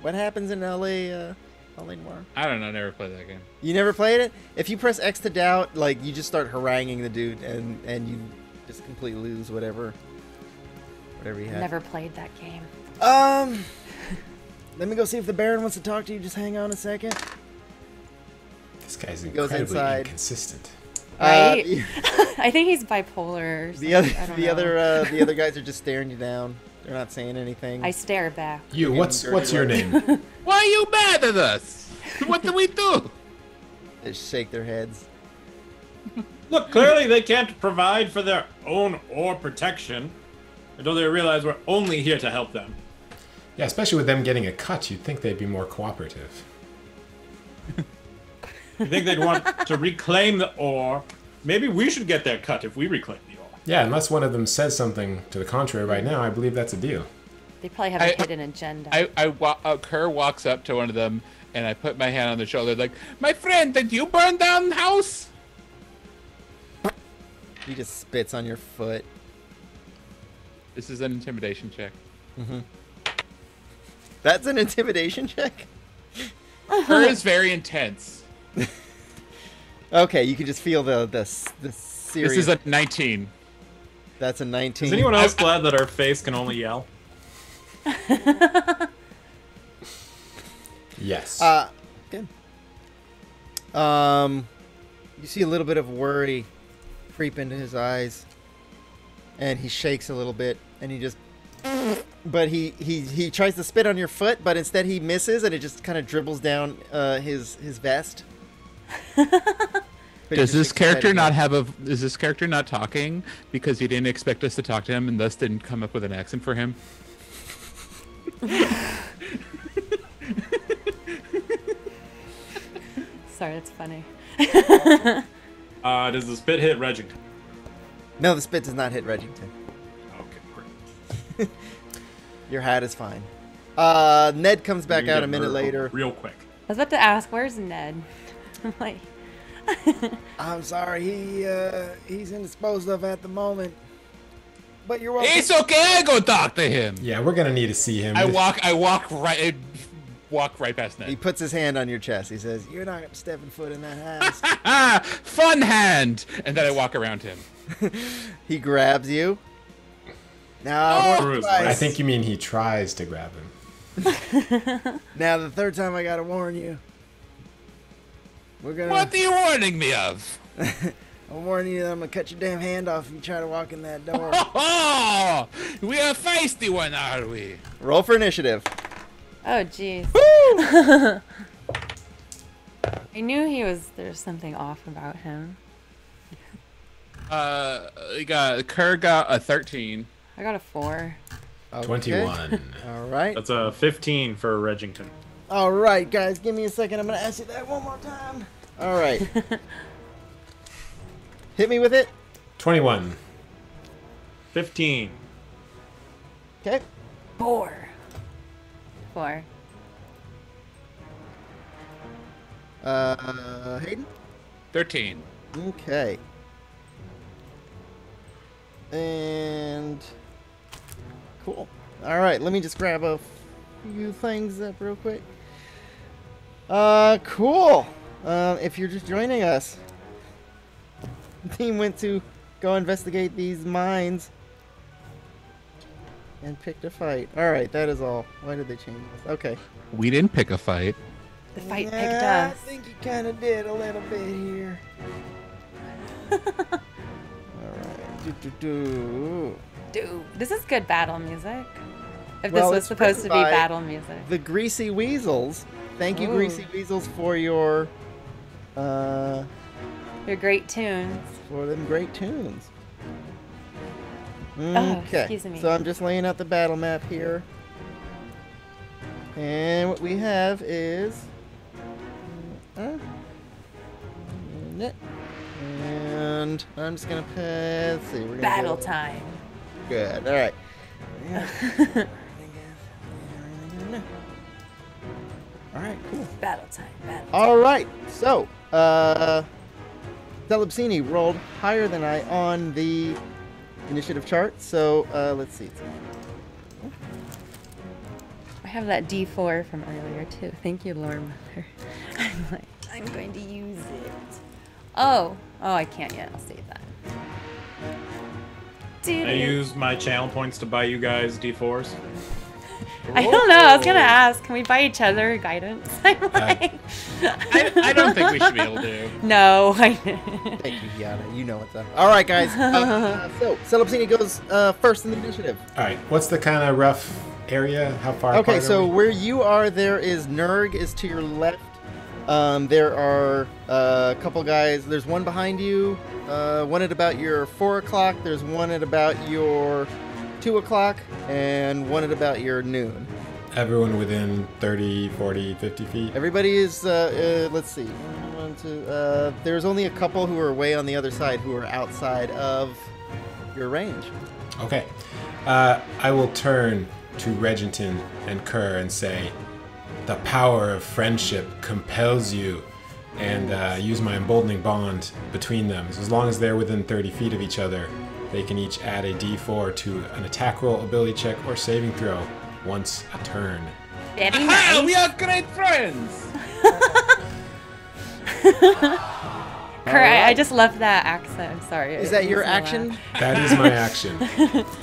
what happens in LA Noir?
I don't know. Never played that game.
You never played it. If you press X to doubt, like you just start haranguing the dude, and you just completely lose whatever you had.
Never played that game.
Let me go see if the Baron wants to talk to you. Just hang on a second.
This guy's
goes
incredibly
inside.
inconsistent.
Right? I think he's bipolar or something.
The
I don't know.
other guys are just staring you down. They're not saying anything.
I stare back.
You, what's your name?
Why are you mad at us? What do we do?
They shake their heads.
Look, clearly they can't provide for their own or protection until they realize we're only here to help them.
Yeah, especially with them getting a cut, you'd think they'd be more cooperative.
You think they'd want to reclaim the ore? Maybe we should get their cut if we reclaim the ore.
Yeah, unless one of them says something to the contrary right now, I believe that's a deal.
They probably have a hidden agenda.
Kr walks up to one of them, and I put my hand on their shoulder, like, my friend, did you burn down the house?
He just spits on your foot.
This is an intimidation check.
That's an intimidation check?
Kr is very intense.
Okay, you can just feel the serious...
This is a 19.
That's a 19.
Is anyone else glad that our face can only yell?
Yes.
Good. You see a little bit of worry creep into his eyes, and he shakes a little bit, and he just... But he tries to spit on your foot, but instead he misses, and it just kind of dribbles down his vest.
Does this character not have a... Is this character not talking because you didn't expect us to talk to him and thus didn't come up with an accent for him?
Sorry, that's funny.
Does the spit hit Reggington?
No, the spit does not hit Reggington.
Okay, great.
Your hat is fine. Ned comes back
You
out
get
a minute
verbal
later.
real quick.
I was about to ask, where's Ned? I'm like...
I'm sorry, he's indisposed of at the moment. But you're welcome.
It's okay, I go talk to him.
Yeah, we're gonna need to see him.
I walk right past
He
Ned.
puts his hand on your chest. He says, "You're not stepping foot in that house."
Fun hand! And then I walk around him.
He grabs you. Now,
Bruce,
I think you mean he tries to grab him.
Now the third time I gotta warn you. We're gonna.
What are you warning me of?
I'm warning you that I'm gonna cut your damn hand off if you try to walk in that door.
Oh, we are feisty one, are we?
roll for initiative.
Oh, jeez. I knew there's something off about him.
Kr got a 13.
I got a 4.
Okay.
21.
All right.
That's a 15 for Reggington.
All right, guys, give me a second. I'm gonna ask you that one more time.
All right. Hit me with it.
21.
15.
Okay.
4.
Hayden.
13.
Okay. And cool. All right, let me just grab a few things up real quick. Cool. If you're just joining us, the team went to go investigate these mines and picked a fight. All right, that is all. Why did they change this? Okay.
We didn't pick a fight.
The fight
Yeah,
picked
I
us.
think you kind of did a little bit here.
All right.
Dude, this is good battle music. If
Well,
this was
it's
supposed to be
written by-
battle music.
The Greasy Weasels. Thank you,
Ooh.
Greasy Weasels, for your
They're great tunes.
for them great tunes.
Oh,
Okay,
excuse me.
so I'm just laying out the battle map here. And what we have is... and I'm just going to let's see. We're gonna
Battle
go-
time.
Good, alright. Alright, cool.
Battle time. Battle.
Alright, so, Celebsuni rolled higher than I on the initiative chart, so, let's see.
I have that D4 from earlier too. Thank you, Lord Mother. I'm going to use it. Oh, I can't yet. I'll save that.
I used my channel points to buy you guys D4s.
I don't know. I was gonna ask. Can we buy each other guidance? I'm like,
I don't think we should be able to.
no.
Thank you, Gianna. You know what's up. All right, guys. So Celebsuni goes first in the initiative.
All right. What's the kind of rough area? How far?
Okay,
apart
so
are we?
where you are, there is Neerg is to your left. There are a couple guys. There's one behind you, one at about your 4 o'clock. There's one at about your 2 o'clock, and one at about your noon.
Everyone within 30, 40, 50 feet.
Everybody is, let's see. There's only a couple who are way on the other side who are outside of your range.
Okay. I will turn to Reggington and Kr and say, the power of friendship compels you, and use my emboldening bond between them. So as long as they're within 30 feet of each other, they can each add a d4 to an attack roll, ability check, or saving throw once a turn.
Very
Ah,
nice.
we are great friends.
Kurt, I just love that accent. I'm sorry.
Is
It
that
makes
your
me laugh.
action?
That is my action.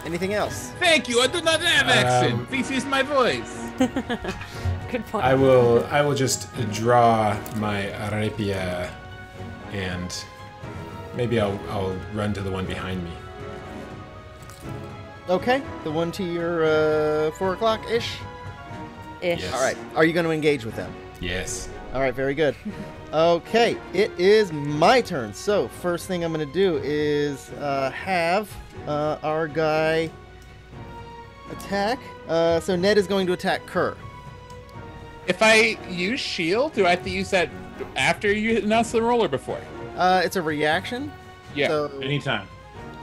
Anything else?
Thank you. I do not have accent. This is my voice.
Good point.
I will just draw my rapier, and maybe I'll run to the one behind me.
Okay, the one to your 4 o'clock-ish.
Ish.
Yes.
All right, are you going to engage with them?
Yes.
All right, very good. Okay, it is my turn. So first thing I'm going to do is have our guy attack. So Ned is going to attack Kr.
If I use shield, do I have to use that after you announce the roll or before?
It's a reaction.
Yeah.
So,
Anytime.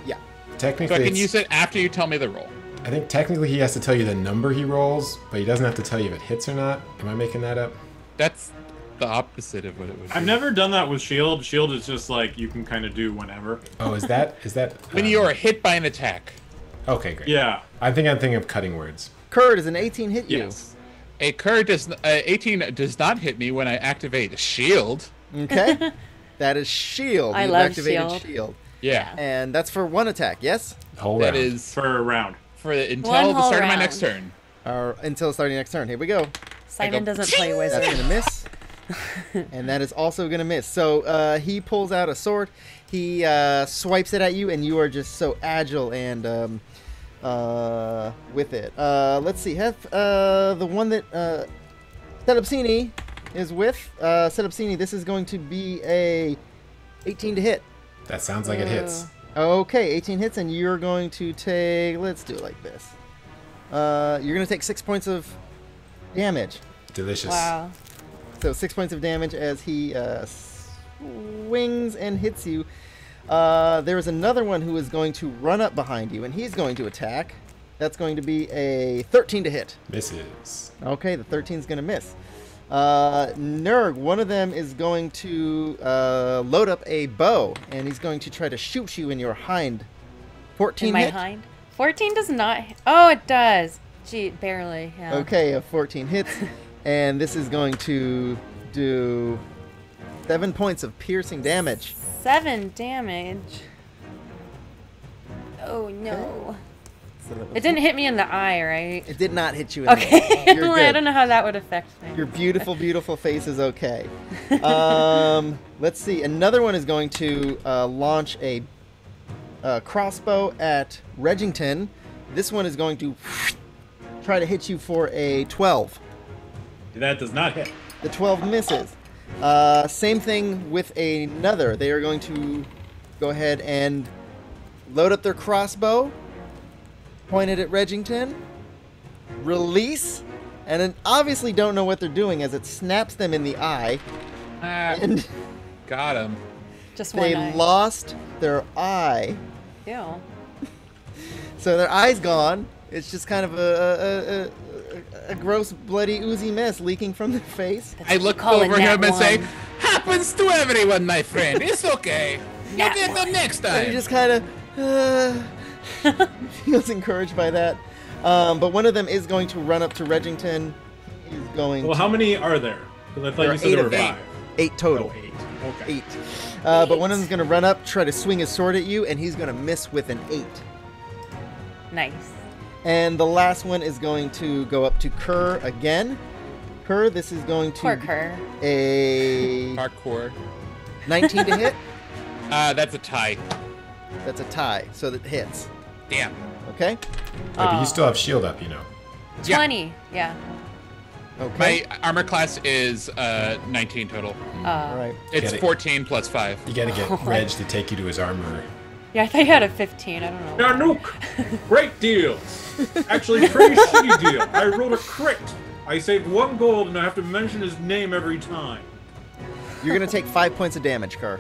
yeah.
Technically,
So I can
it's-
use it after you tell me the roll.
I think technically he has to tell you the number he rolls, but he doesn't have to tell you if it hits or not. Am I making that up?
That's the opposite of what it would be.
I've never done that with shield. Shield is just like you can kind of do whenever.
Oh, is that
When you are hit by an attack.
Okay, great.
Yeah.
I'm thinking of cutting words.
Kurt, does an 18 hit you?
Yes.
A Kr does 18 does not hit me when I activate shield.
Okay. That is shield.
I
You've
love
activated
shield.
Yeah.
And that's for one attack, yes?
Whole
That
round.
is
For a round.
until
One
the
whole
start of my
round.
next turn.
Until starting next turn. Here we go.
Simon
go,
doesn't play
That's
wizard.
going to miss. And that is also going to miss. So he pulls out a sword. He swipes it at you, and you are just so agile and with it. Let's see. Have the one that Celebsuni is with. Celebsuni, this is going to be a 18 to hit.
That sounds like it hits.
Okay, 18 hits, and you're going to take... Let's do it like this. You're going to take 6 points of damage.
Delicious.
Wow.
So 6 points of damage as he swings and hits you. There is another one who is going to run up behind you, and he's going to attack. That's going to be a 13 to hit.
Misses.
Okay, the 13 is going to miss. Neerg, one of them is going to load up a bow, and he's going to try to shoot you in your hind. 14
In my
hit.
hind. 14 does not. Oh, it does. Gee, barely. Yeah.
Okay, a 14 hits, and this is going to do 7 points of piercing damage.
7 damage. Oh no. It didn't hit me in the eye, right?
It did not hit you in the
Okay.
eye. You're
I
good.
don't know how that would affect me.
Your beautiful, beautiful face is okay. Let's see. Another one is going to launch a crossbow at Reggington. This one is going to try to hit you for a 12.
That does not hit.
The 12 misses. Same thing with another. They are going to go ahead and load up their crossbow, point it at Reggington, release, and then obviously don't know what they're doing as it snaps them in the eye,
Ah,
and
got him.
Just one
they
eye.
lost their eye.
Ew.
So their eye's gone. It's just kind of a gross, bloody, oozy mess leaking from their face.
I look
call it
over
nat
him and say,
one.
happens to everyone, my friend. It's okay. You'll
Nat
get them next
And he
time.
just kind of feels encouraged by that. But one of them is going to run up to Reggington. He's going
Well,
to...
how many are there? Because I thought
There
you
are
said
8
there
of
were
them.
5.
8 total.
Oh, 8. Okay.
8. But one of them's going to run up, try to swing his sword at you, and he's going to miss with an 8.
Nice.
And the last one is going to go up to Kr again. Kr, this is going to
Poor Kr.
a
Parkour.
19 to hit.
That's a tie.
That's a tie, so that hits.
Damn.
Okay.
But you still have shield up, you know.
20. Yeah.
Okay.
My armor class is 19 total.
All right.
It's
Get it.
14 plus 5.
You gotta get Reg to take you to his armorer.
Yeah, I thought you had a 15. I don't know.
Nanook! Great deals! Actually, pretty shitty deal. I rolled a crit. I saved 1 gold and I have to mention his name every time.
You're going to take 5 points of damage, Kr.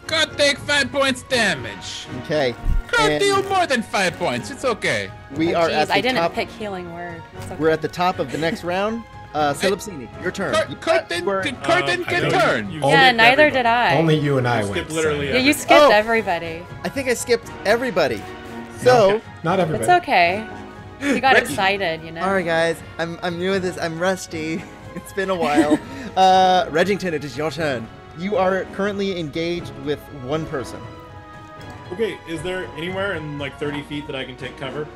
God, take 5 points damage.
Okay.
God,
And
deal more than 5 points. It's okay.
we
Oh,
are
jeez,
at the
I didn't
top.
pick healing word. It's okay.
We're at the top of the next round. Celebsuni, your turn.
Curtin
I know
can turn.
you
Yeah,
skipped
neither
everybody.
did I.
Only you and I
Skip
went.
literally
so-
Yeah, you
everybody.
skipped
Oh.
everybody.
I think I skipped everybody. So,
Not everybody.
It's okay. We got excited, you know.
all right, guys. I'm new at this. I'm rusty. It's been a while. Reggington, it is your turn. You are currently engaged with one person.
Okay, is there anywhere in like 30 feet that I can take cover?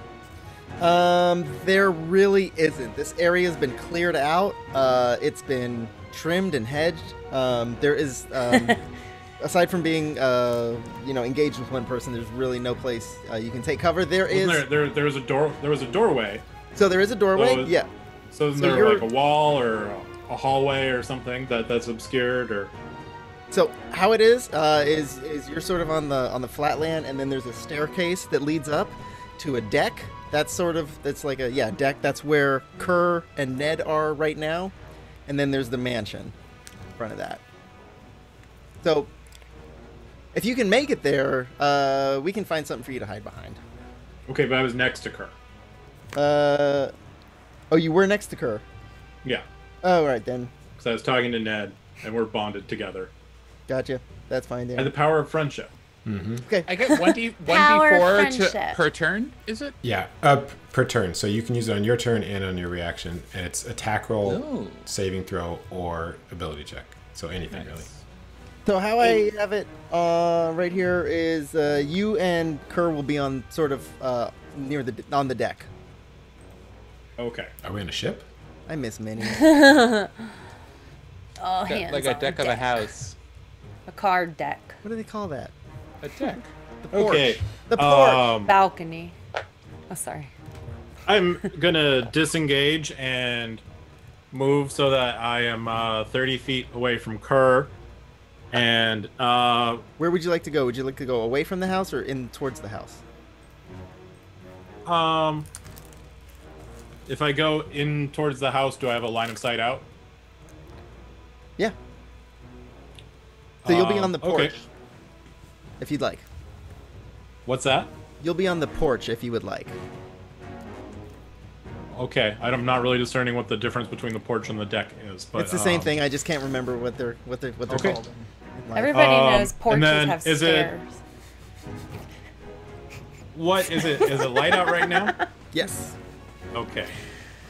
There really isn't. This area's been cleared out. It's been trimmed and hedged. There is, aside from being, engaged with one person, there's really no place you can take cover. There is.
There was a door. There was a doorway.
So there is a doorway.
Oh,
Yeah.
So isn't
So
there
you're-
like a wall or a hallway or something that's obscured or?
So how it is you're sort of on the flat land, and then there's a staircase that leads up to a deck. That's like a deck. That's where Kr and Ned are right now, and then there's the mansion in front of that. So if you can make it there, we can find something for you to hide behind.
Okay, but I was next to Kr.
Oh, you were next to Kr.
Yeah,
Oh, right then.
because I was talking to Ned, and we're bonded together.
Gotcha. That's fine
And
there.
the power of friendship.
Okay.
I get 1d4
friendship.
per turn, is it?
Yeah, per turn. So you can use it on your turn and on your reaction, and it's attack roll,
Ooh.
saving throw, or ability check. So anything really.
So how I have it right here is you and Kr will be on sort of on the deck.
Okay.
Are we on a ship?
I miss Minnie.
Oh, hands
Like a
on
deck of a house.
A card deck.
What do they call that?
A deck.
The porch.
Okay.
The porch.
Balcony. Oh, sorry.
I'm gonna disengage and move so that I am 30 feet away from Kr. And
Where would you like to go? Would you like to go away from the house or in towards the house?
if I go in towards the house, do I have a line of sight out?
Yeah. So you'll be on the porch
Okay.
if you'd like.
What's that?
You'll be on the porch if you would like.
Okay, I'm not really discerning what the difference between the porch and the deck is, but
It's the same thing. I just can't remember what they're
Okay.
called. in life.
Everybody knows
and
porches
then
have
is it-
stairs.
What is it? Is it light out right now?
Yes.
Okay.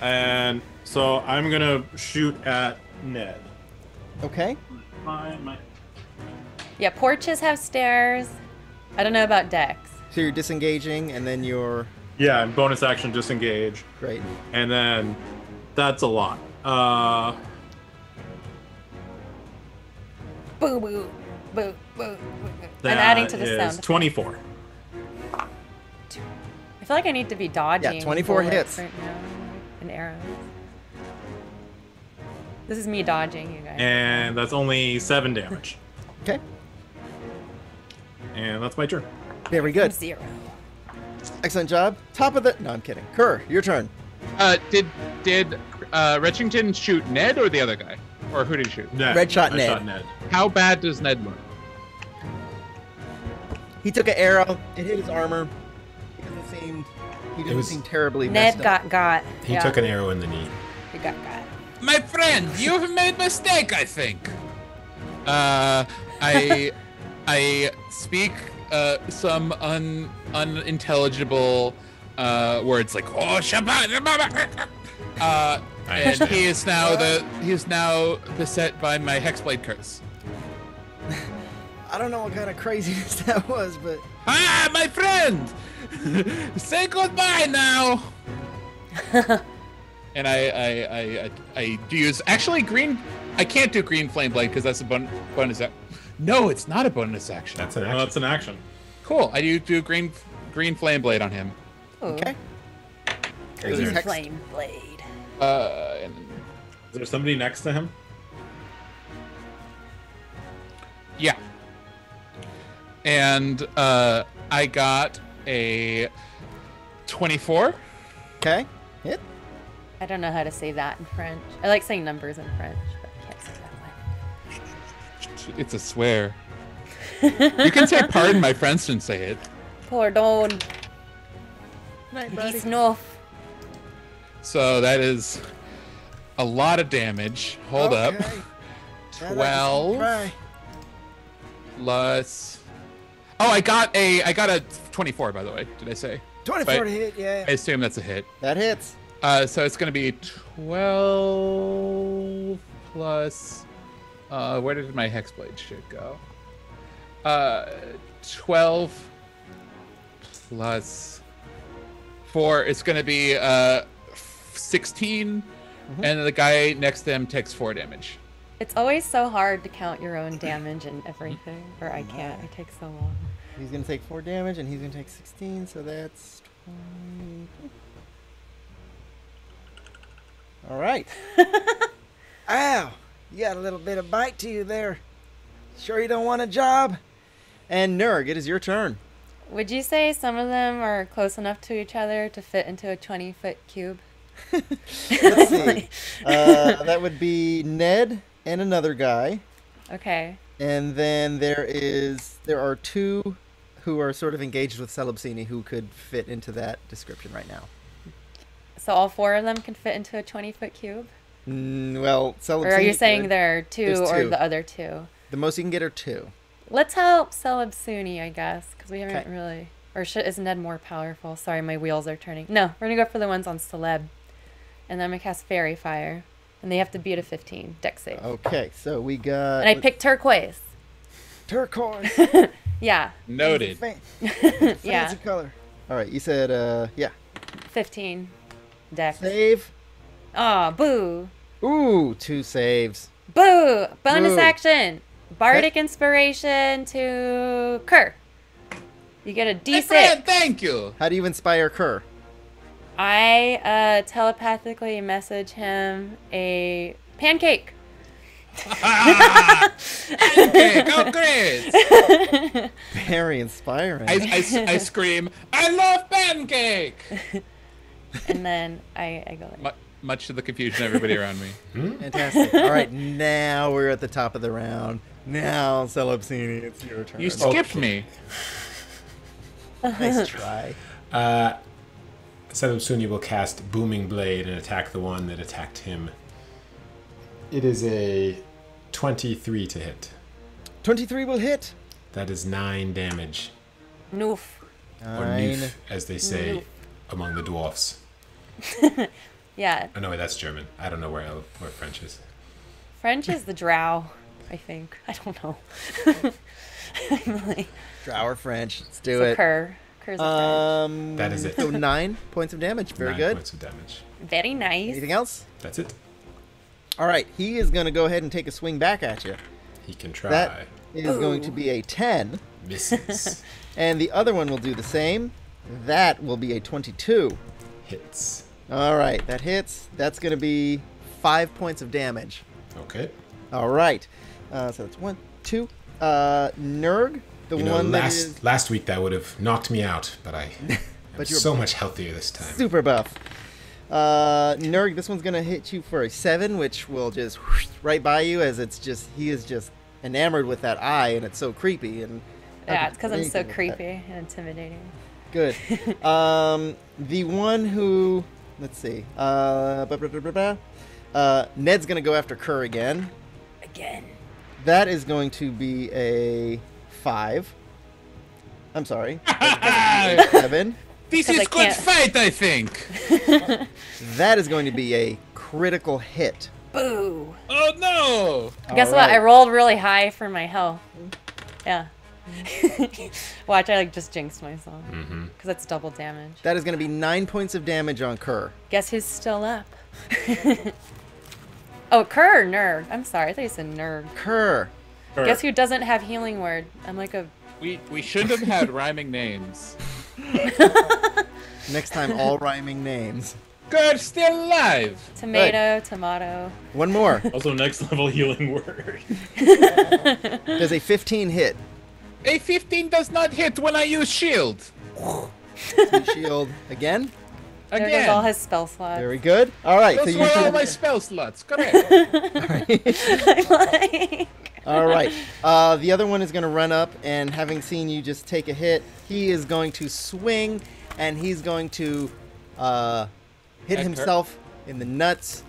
And so I'm gonna shoot at Ned.
Okay.
My
Yeah, porches have stairs. I don't know about decks.
So you're disengaging, and then you're
Yeah, and bonus action disengage.
great.
And then that's a lot.
Boo boo boo boo. I'm
That
adding to the
is
sound.
24.
I feel like I need to be dodging.
24
bullets
hits.
right now, and arrows. This is me dodging, you guys.
And that's only 7 damage.
Okay.
And that's my turn.
Very good.
0.
Excellent job. Top of the. No, I'm kidding. Kr, your turn.
Did Reggington shoot Ned or the other guy? Or who did he shoot?
Ned.
Red shot
I
Ned.
shot Ned.
How bad does Ned look?
He took an arrow. It hit his armor. He doesn't
was-
seem terribly
Ned
messed up.
got.
He
yeah,
took an arrow in the knee.
He got.
My friend, you've made mistake, I think. I speak some unintelligible words like oh Shabbat. And he is now beset by my hexblade curse.
I don't know what kind of craziness that was, but
Ah, my friend! Say goodbye now. And I do use actually green. I can't do green flame blade because that's a bonus. No, it's not a bonus action.
That's an
Oh,
action.
that's an action.
Cool. I do green flame blade on him.
Okay.
Is
Green
there-
Flame blade.
And
Is there somebody next to him?
yeah. And I got a 24.
Okay. Hit.
I don't know how to say that in French. I like saying numbers in French, but I can't say that one.
It's a swear. You can say pardon, my friends didn't say it.
Pardon.
Night, buddy.
Peace north.
So that is a lot of damage. Hold up.
Okay.
12
Bye.
plus. Oh, I got a 24, by the way. Did I say?
24
But-
to hit, yeah.
I assume that's a hit.
That hits.
So it's gonna be 12 plus. Where did my hexblade shit go? 12 plus 4. It's gonna be 16, and the guy next to him takes 4 damage.
It's always so hard to count your own damage and everything, or I can't. It takes so long.
He's gonna take 4 damage, and he's gonna take 16, so that's 20. All right.
Ow! You got a little bit of bite to you there. Sure you don't want a job?
And Neerg, it is your turn.
Would you say some of them are close enough to each other to fit into a 20-foot cube?
Let's see. That would be Ned and another guy,
Okay.
and then there are 2 who are sort of engaged with Celebsuni who could fit into that description right now.
So all 4 of them can fit into a 20-foot cube?
Well, Celebsuni.
Or are you saying
could.
there are 2
There's
or
2.
the other 2?
The most you can get are 2.
Let's help Celebsuni, I guess, because we haven't
Okay.
really... Or is Ned more powerful? Sorry, my wheels are turning. No, we're going to go for the ones on Celeb. And then I'm going to cast Fairy Fire. And they have to beat a 15 dex save.
Okay, so we got.
And I picked turquoise.
Turquoise.
Yeah.
Noted.
Fancy
Yeah.
color.
All right, you said
15 dex.
save.
Aw, boo.
Ooh, 2 saves.
Boo! Bonus
Boo.
action. Bardic Inspiration to Kr. You get a
Hey,
D6.
friend, thank you.
How do you inspire Kr?
I telepathically message him a pancake.
Okay, go Chris.
Very inspiring.
I scream, I love pancake.
And then I go like,
Much to the confusion of everybody around me.
Fantastic. All right, now we're at the top of the round. Now, Celebsuni, it's your turn.
You skipped me.
Nice try.
Celebsuni will cast Booming Blade and attack the one that attacked him. It is a 23 to hit.
23 will hit.
That is 9 damage.
noof.
Or
9.
Noof, as they say
Noof.
among the dwarfs.
Yeah,
Oh no, wait, that's German. I don't know where French is.
French is the drow, I think. I don't know. Like,
Drower French. Let's do
so
it.
Kerr. Kerr's a French.
That is it.
So 9 points of damage. Very
9
good.
points of damage.
Very nice.
Anything else?
That's it.
All right, he is going to go ahead and take a swing back at you.
He can try.
That is going to be a 10,
Misses.
and the other one will do the same. That will be a 22.
Hits.
All right, that hits. That's going to be 5 points of damage.
Okay.
All right. So that's 1, 2. Nerg, the
You know,
one that is
last week that would have knocked me out, but I'm
But you're
so much healthier this time.
super buff. Nerg, this one's going to hit you for a 7, which will just whoosh right by you as he is just enamored with that eye, and it's so creepy. And
Yeah, it's because I'm so
anything with that.
creepy and intimidating.
Good. The one who, let's see, Ned's gonna go after Kr again.
Again.
That is going to be a 5. I'm sorry, 7.
This
'Cause
is
I
good
can't-
fight, I think.
That is going to be a critical hit.
Boo.
Oh no!
Guess
All
what? I
right.
rolled really high for my health. Yeah. Watch, I like just jinxed myself.
Mm-hmm.
Because that's double damage.
That is going to be 9 points of damage on Kr.
Guess who's still up? Oh, Kr, Neerg. I'm sorry, I thought you said Neerg.
Kr.
Guess who doesn't have healing word? I'm like a...
We should have had rhyming names.
Next time, all rhyming names.
Kur's still alive.
Tomato, tomato.
One more.
Also, next level healing word.
Does a 15 hit?
A 15 does not hit when I use shield.
Shield again?
There
Again.
goes all his spell slots.
Very good. All right.
Those
So
were
you
all
should...
my spell slots. Correct.
I'm like...
All right. The other one is going to run up, and having seen you just take a hit, he is going to swing, and he's going to hit himself in the nuts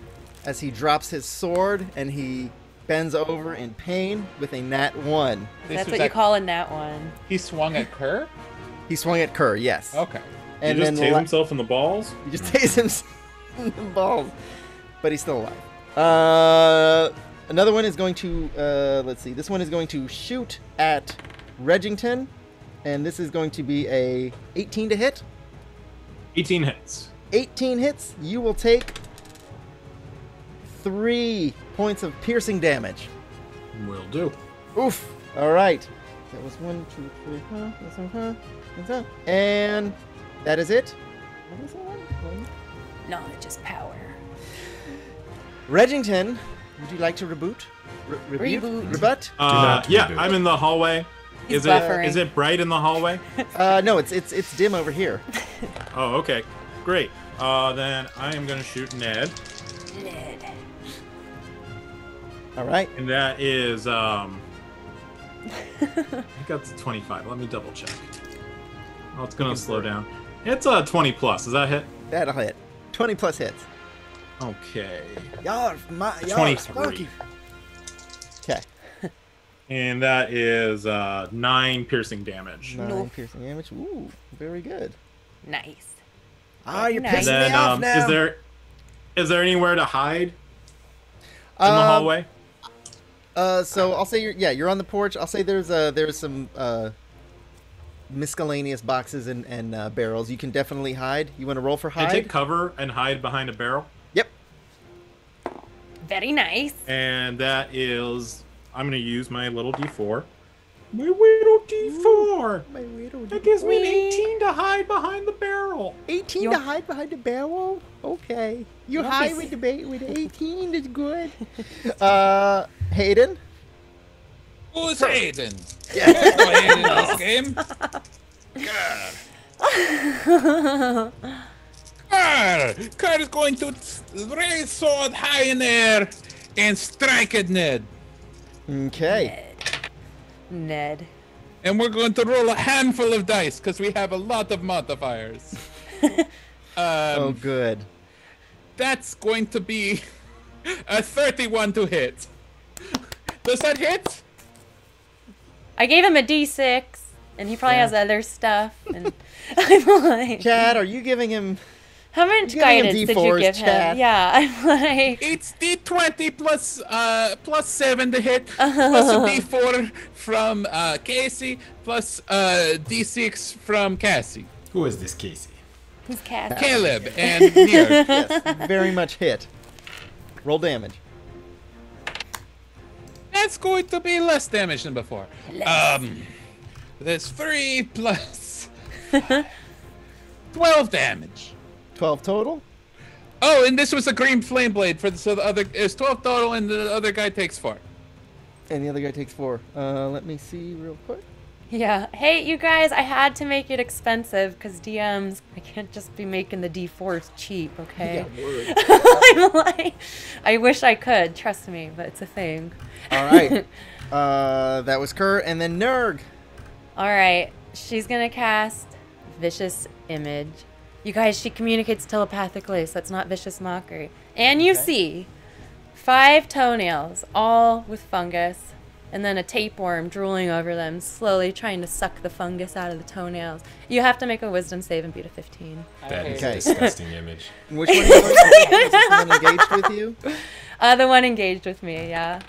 as he drops his sword, and he bends over in pain with a nat 1.
That's what you call a nat 1.
He swung at Kr?
He swung at Kr, yes.
Okay.
And
He just
then
tased himself in the balls?
He just tased himself in the balls. But he's still alive. Another one is going to, let's see. This one is going to shoot at Reggington. And this is going to be a 18 to hit.
18 hits.
18 hits. You will take 3 points of piercing damage.
Will do.
Oof. All right. That was 1, 2, 3, and that is it. What was that one?
Knowledge is power.
Reggington, would you like to reboot?
Reboot.
Rebut?
not
Yeah,
reboot.
I'm in the hallway.
He's
Is
buffering.
it bright in the hallway?
No, it's dim over here.
Oh, okay. Great. Then I am going to shoot Ned.
Ned.
All right.
And that is, I think that's 25. Let me double check. Oh, it's going to slow down. It's 20 plus. Does that hit?
That'll hit. 20 plus hits.
Okay.
Y'all,
23.
Okay.
And that is 9 piercing damage.
9 piercing damage. Ooh, very good.
Nice.
Ah, you're
Nice.
pissing
And then,
me off now.
is there anywhere to hide in the
Um,
hallway?
So I'll say you're on the porch. I'll say there's some miscellaneous boxes and barrels. You can definitely hide. You want to roll for
Can I
hide?
take cover and hide behind a barrel?
Yep.
Very nice.
And that is, I'm going to use my little D4. My little D4! That gives me an 18 to hide behind the barrel.
18 to hide behind the barrel? Okay. You hide with the 18 is good. Hayden?
Who's Hayden? There's no Hayden in this game. Kr is going to raise sword high in air and strike at Ned.
Okay.
Ned.
And we're going to roll a handful of dice because we have a lot of modifiers.
Oh, good.
That's going to be a 31 to hit. Does that hit?
I gave him a D6, and he probably has other stuff. And I'm like,
Chad, are you giving him...
how much
You're giving him
guidance did you
D4s,
give
Chad.
him? Yeah, I'm like,
It's D20 plus 7 to hit, plus a D4 from Casey, plus D6 from Cassie.
Who is this Casey?
who's cast?
Caleb and Neerg.
Yes, very much hit. Roll damage.
That's going to be less damage than before. There's 3 plus 12 damage.
12 total?
Oh, and this was a green flame blade for so the other. It's 12 total, and the other guy takes 4.
And the other guy takes 4. Let me see real quick.
Yeah. Hey, you guys, I had to make it expensive because DMs, I can't just be making the D4s cheap, okay? I'm like, I wish I could, trust me, but it's a thing.
All right. That was Kr, and then Neerg.
All right, she's gonna cast Vicious Image. You guys, she communicates telepathically, so that's not vicious mockery. And you see 5 toenails, all with fungus, and then a tapeworm drooling over them, slowly trying to suck the fungus out of the toenails. You have to make a wisdom save and beat a 15.
That is
Okay.
a disgusting image.
And which one is this one engaged with you?
The one engaged with me, yeah.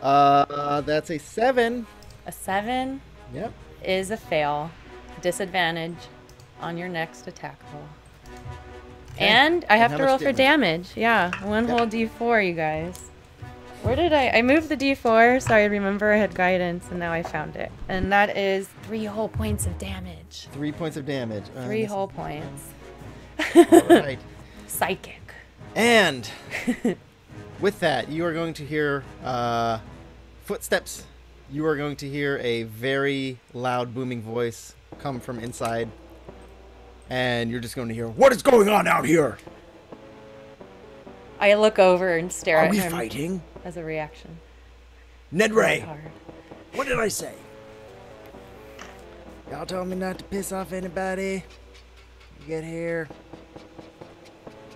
That's a 7.
A 7
Yep.
is a fail. Disadvantage on your next attack roll. And I have
how
to
much
roll for
damage?
damage. Yeah, one
Yep.
whole d4, you guys. Where did I moved the d4 so I remember I had guidance, and now I found it. And that is 3 whole points of damage.
3 points of damage.
3 whole points.
All right.
Psychic.
And with that, you are going to hear footsteps. You are going to hear a very loud, booming voice come from inside. And you're just going to hear, "What is going on out here?
I look over and stare
Are
at
we
him
fighting?
as a reaction.
Ned
Very
Ray,
hard.
what did I say? Y'all told me not to piss off anybody. You get here.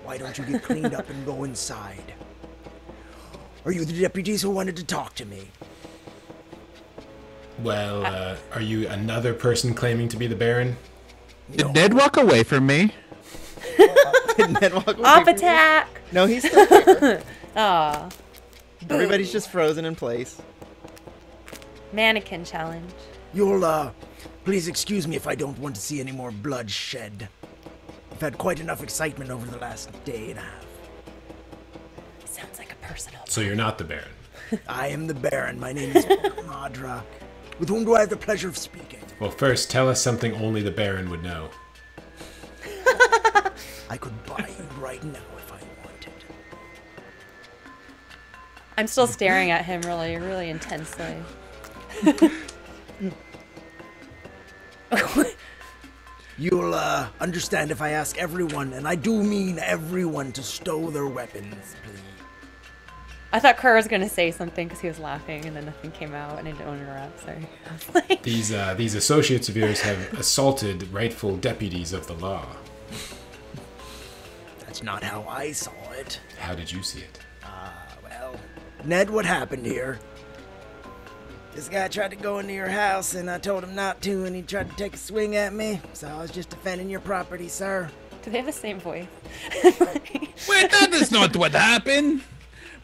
Why don't you get cleaned up and go inside? Are you the deputies who wanted to talk to me?
Well, are you another person claiming to be the Baron?
Did Ned walk away from me?
Ned walk away
Off
from you?
attack!
No, he's still here.
Aw.
Everybody's just frozen in place.
Mannequin challenge.
You'll, please excuse me if I don't want to see any more blood shed. I've had quite enough excitement over the last day and a half.
Sounds like a personal.
So you're not the Baron.
I am the Baron. My name is Madra. With whom do I have the pleasure of speaking?
Well, first, tell us something only the Baron would know.
I could buy you right now if I wanted.
I'm still staring at him really, really intensely.
You'll, understand if I ask everyone, and I do mean everyone, to stow their weapons, please.
I thought Kr was gonna say something because he was laughing, and then nothing came out, and I didn't interrupt. Sorry. I was like,
These associates of yours have assaulted rightful deputies of the law.
That's not how I saw it.
How did you see it?
Well, Ned, what happened here? This guy tried to go into your house, and I told him not to, and he tried to take a swing at me, so I was just defending your property, sir.
do they have the same voice?
Wait, that is not what happened.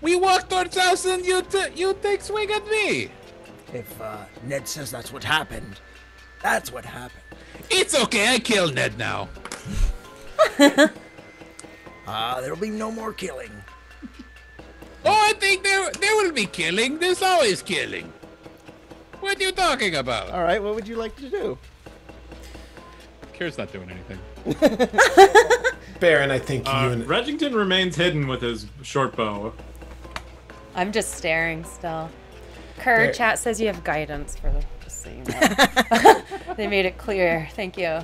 We walked towards house and you take swing at me.
If, Ned says that's what happened, that's what happened.
It's okay, I killed Ned now.
There'll be no more killing.
Oh, I think there will be killing. There's always killing. What are you talking about?
All right, what would you like to do?
Kr's not doing anything.
Baron, I think you and...
Reggington remains hidden with his short bow.
I'm just staring still. Kr,
There-
chat says you have guidance for the just so you know. They made it clear. Thank you.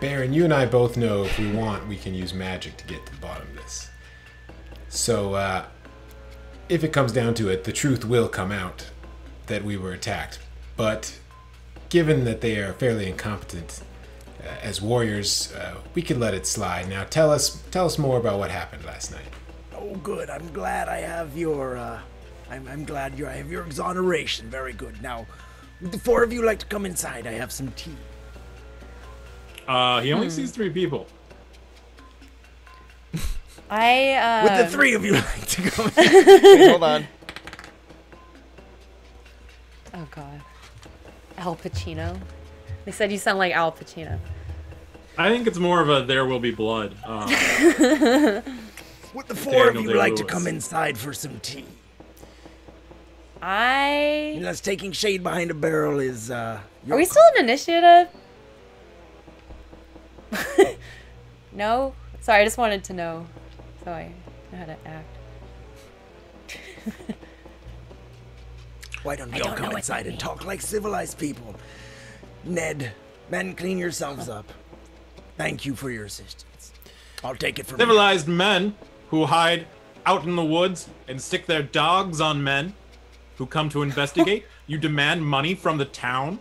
Baron, you and I both know if we want, we can use magic to get to the bottom of this. So, if it comes down to it, the truth will come out that we were attacked. But given that they are fairly incompetent as warriors, we could let it slide. Now, tell us more about what happened last night.
Oh, good. I'm glad I have your, I'm glad I have your exoneration. Very good. Now, would the four of you like to come inside? I have some tea.
He only sees 3 people.
Would the three of you like to come in?
Wait, hold on.
Oh god. Al Pacino. They said you sound like Al Pacino.
I think it's more of a there will be blood.
Would the four of
Daniel
you like to
Day-Lewis.
come inside for some tea?
I.
Unless taking shade behind a barrel is,
Are we still in initiative? No? Sorry, I just wanted to know. So I know how to act.
Why don't we all come inside and talk like civilized people? Ned, men, clean yourselves up. Thank you for your assistance. I'll take it from here.
Civilized men who hide out in the woods and stick their dogs on men who come to investigate. You demand money from the town.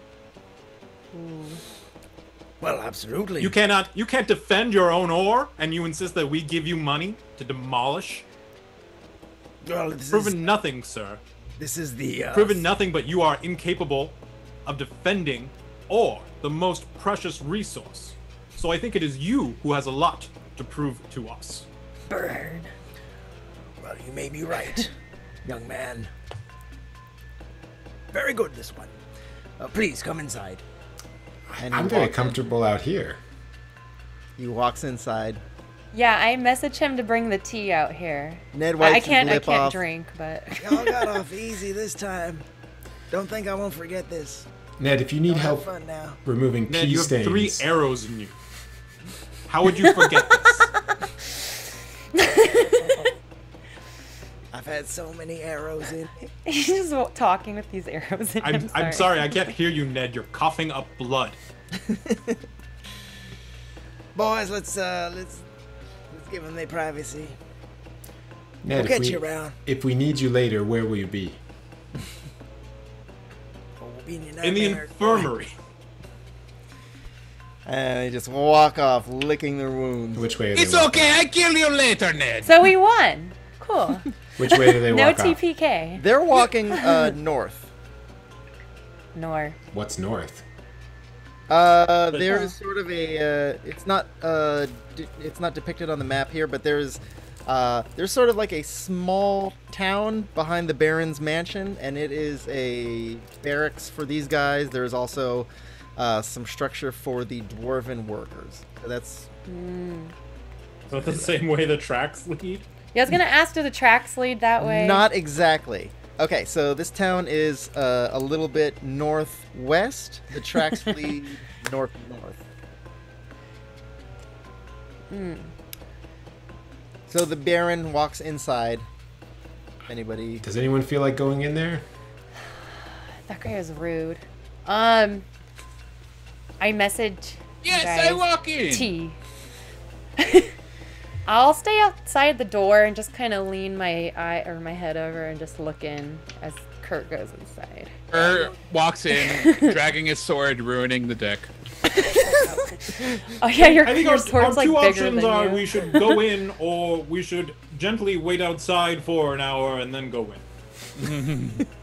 Well, absolutely.
You can't defend your own ore, and you insist that we give you money to demolish.
Well, this
Proven nothing, sir.
is the,
Proven nothing, but you are incapable of defending ore, the most precious resource. So I think it is you who has a lot to prove to us.
Burn.
Well, you may be right, young man. Very good, this one. Please, come inside.
And
I'm
he
very
walks in.
comfortable out here.
He walks inside.
Yeah, I messaged him to bring the tea out here.
Ned
I
wipes
can't.
his
I
lip
can't
off.
drink, but
Y'all got off easy this time. Don't think I won't forget this.
Ned, if you need
Have
help
fun now.
removing
Ned,
pea
you have
stains,
3 arrows in you. How would you forget this?
I've had so many arrows in.
he's just talking with these arrows in him.
I'm sorry, I can't hear you, Ned. You're coughing up blood.
Boys, let's give them their privacy.
Ned,
We'll get you around.
if we need you later, where will you be?
Oh, we'll be in your
In the
nightmares.
infirmary.
And they just walk off, licking their wounds.
Which way are
It's
they walking?
okay, I kill you later, Ned.
So we won. Cool.
Which way do they
No
walk off?
TPK.
They're walking north.
Nor.
What's north?
There's sort of a. It's not depicted on the map here, but there's sort of like a small town behind the Baron's mansion, and it is a barracks for these guys. There's also some structure for the dwarven workers. So that's
So the same way the tracks lead?
Yeah, I was gonna ask, do the tracks lead that way?
not exactly. Okay, so this town is a little bit northwest. The tracks lead north. So the Baron walks inside. Anybody?
Does anyone feel like going in there?
That guy was rude. I message.
Yes,
guys
I walk in.
T. I'll stay outside the door and just kind of lean my head over and just look in as Kurt goes inside.
Walks in, dragging his sword, ruining the deck.
Oh yeah, your
I think
your
our
sword's like
two
bigger
options
than
are
you.
we should go in or we should gently wait outside for an hour and then go in.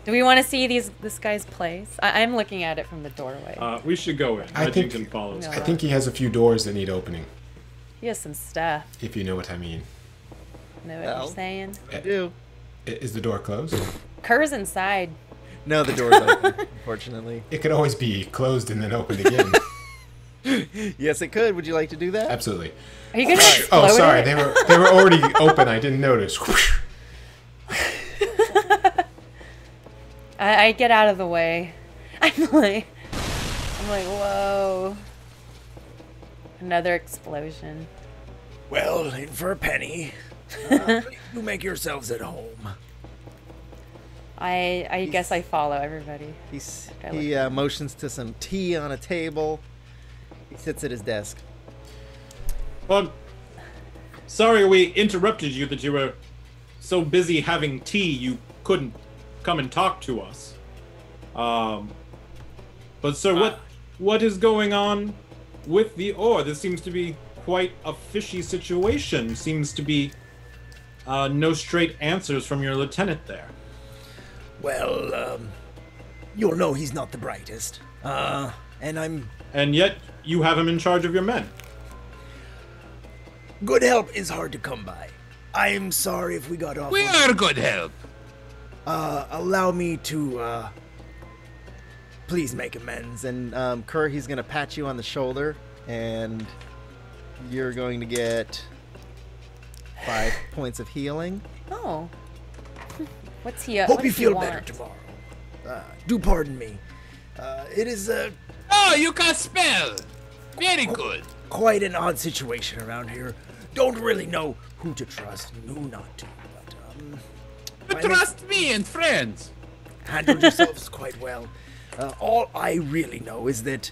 Do we want to see this guy's place? I'm looking at it from the doorway.
We should go in.
I think-
Reggington follows.
No.
I think he has a few doors that need opening,
He has some stuff.
if you know what I mean.
Know what
Well.
you're saying?
I do.
Is the door closed?
Kerr's inside.
No, the door's open, unfortunately.
It could always be closed and then opened again.
Yes, it could. Would you like to do that?
Absolutely.
Are you gonna explode
Oh, sorry.
it?
They were already open. I didn't notice.
I get out of the way. I'm like, whoa. Another explosion.
Well, in for a penny. You make yourselves at home.
I guess I follow everybody.
He motions to some tea on a table. He sits at his desk.
Well, sorry we interrupted you, that you were so busy having tea you couldn't come and talk to us. But sir, what is going on with the ore? This seems to be quite a fishy situation. Seems to be no straight answers from your lieutenant there.
Well, you'll know he's not the brightest. And
yet you have him in charge of your men.
good help is hard to come by. I'm sorry if we got off.
We are good help.
Allow me to, please make amends.
And Kr, he's gonna pat you on the shoulder, and you're going to get 5 points of healing.
Oh. What's he?
Hope
what's
you
he
feel
want?
better tomorrow. Do pardon me. It is
Oh, you can spell. Very good.
quite an odd situation around here. Don't really know who to trust and who not to. But,
You trust me and friends.
handled yourselves quite well. All I really know is that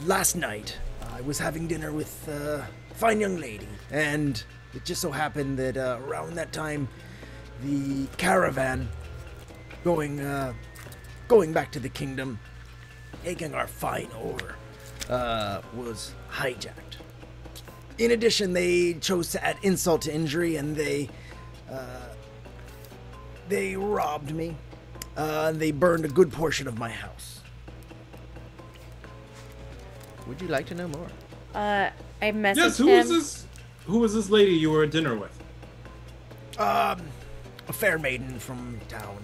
last night I was having dinner with a fine young lady, and it just so happened that around that time, the caravan going back to the kingdom, taking our fine ore, was hijacked. In addition, they chose to add insult to injury, and they robbed me. They burned a good portion of my house.
Would you like to know more?
I messaged
Yes,
him.
who was this lady you were at dinner with?
A fair maiden from town.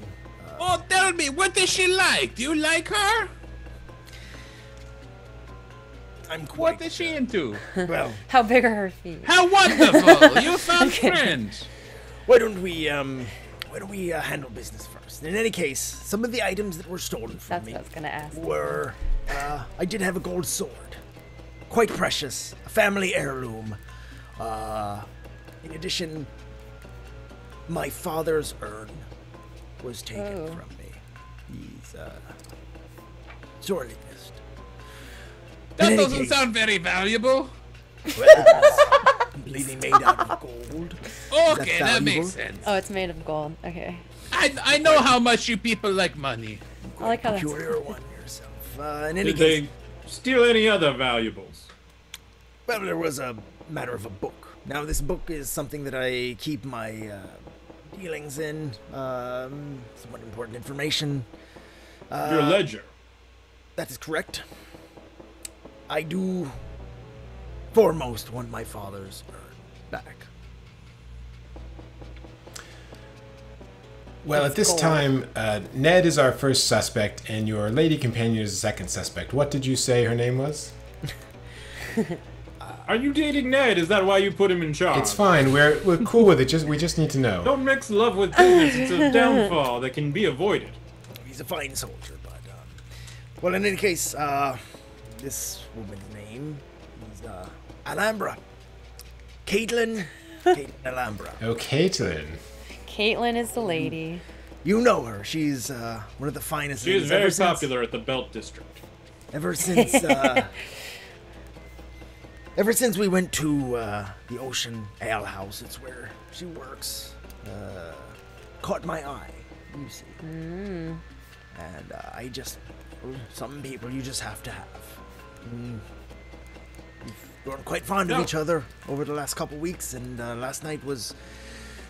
Oh, tell me, what is she like? Do you like her?
I'm quite.
What is she into?
Well,
How big are her feet?
How wonderful! You found friends.
why don't we handle business first? In any case, some of the items that were stolen from
That's
me
what I was gonna ask.
were, I did have a gold sword, quite precious, a family heirloom. In addition, my father's urn was taken from me. He's sorely missed.
That
In any
doesn't
case-
sound very valuable.
Well, it was completely made out of gold.
Okay, that
valuable?
makes sense.
Oh, it's made of gold. Okay.
I know how much you people like money.
I like how that's.
Peculiar one yourself. In any
Did
case,
they steal any other valuables?
well, there was a matter of a book. Now, this book is something that I keep my dealings in. Somewhat important information.
Your ledger.
That is correct. I do foremost want my father's urn back.
Well, at this time, Ned is our first suspect, and your lady companion is the second suspect. What did you say her name was?
Are you dating Ned? Is that why you put him in charge?
It's fine. We're cool with it. We just need to know.
Don't mix love with business. It's a downfall that can be avoided.
He's a fine soldier, but well, in any case, this woman's name is Alhambra. Caitlin Alhambra.
Oh, Caitlin.
Caitlin is the lady.
You know her. She's one of the finest.
She is
ladies
very
ever since-
popular at the Belt District.
Ever since ever since we went to the Ocean Ale House, it's where she works. Caught my eye, you see. And I just, some people you just have to have. We've grown quite fond of
No.
each other over the last couple weeks, and last night was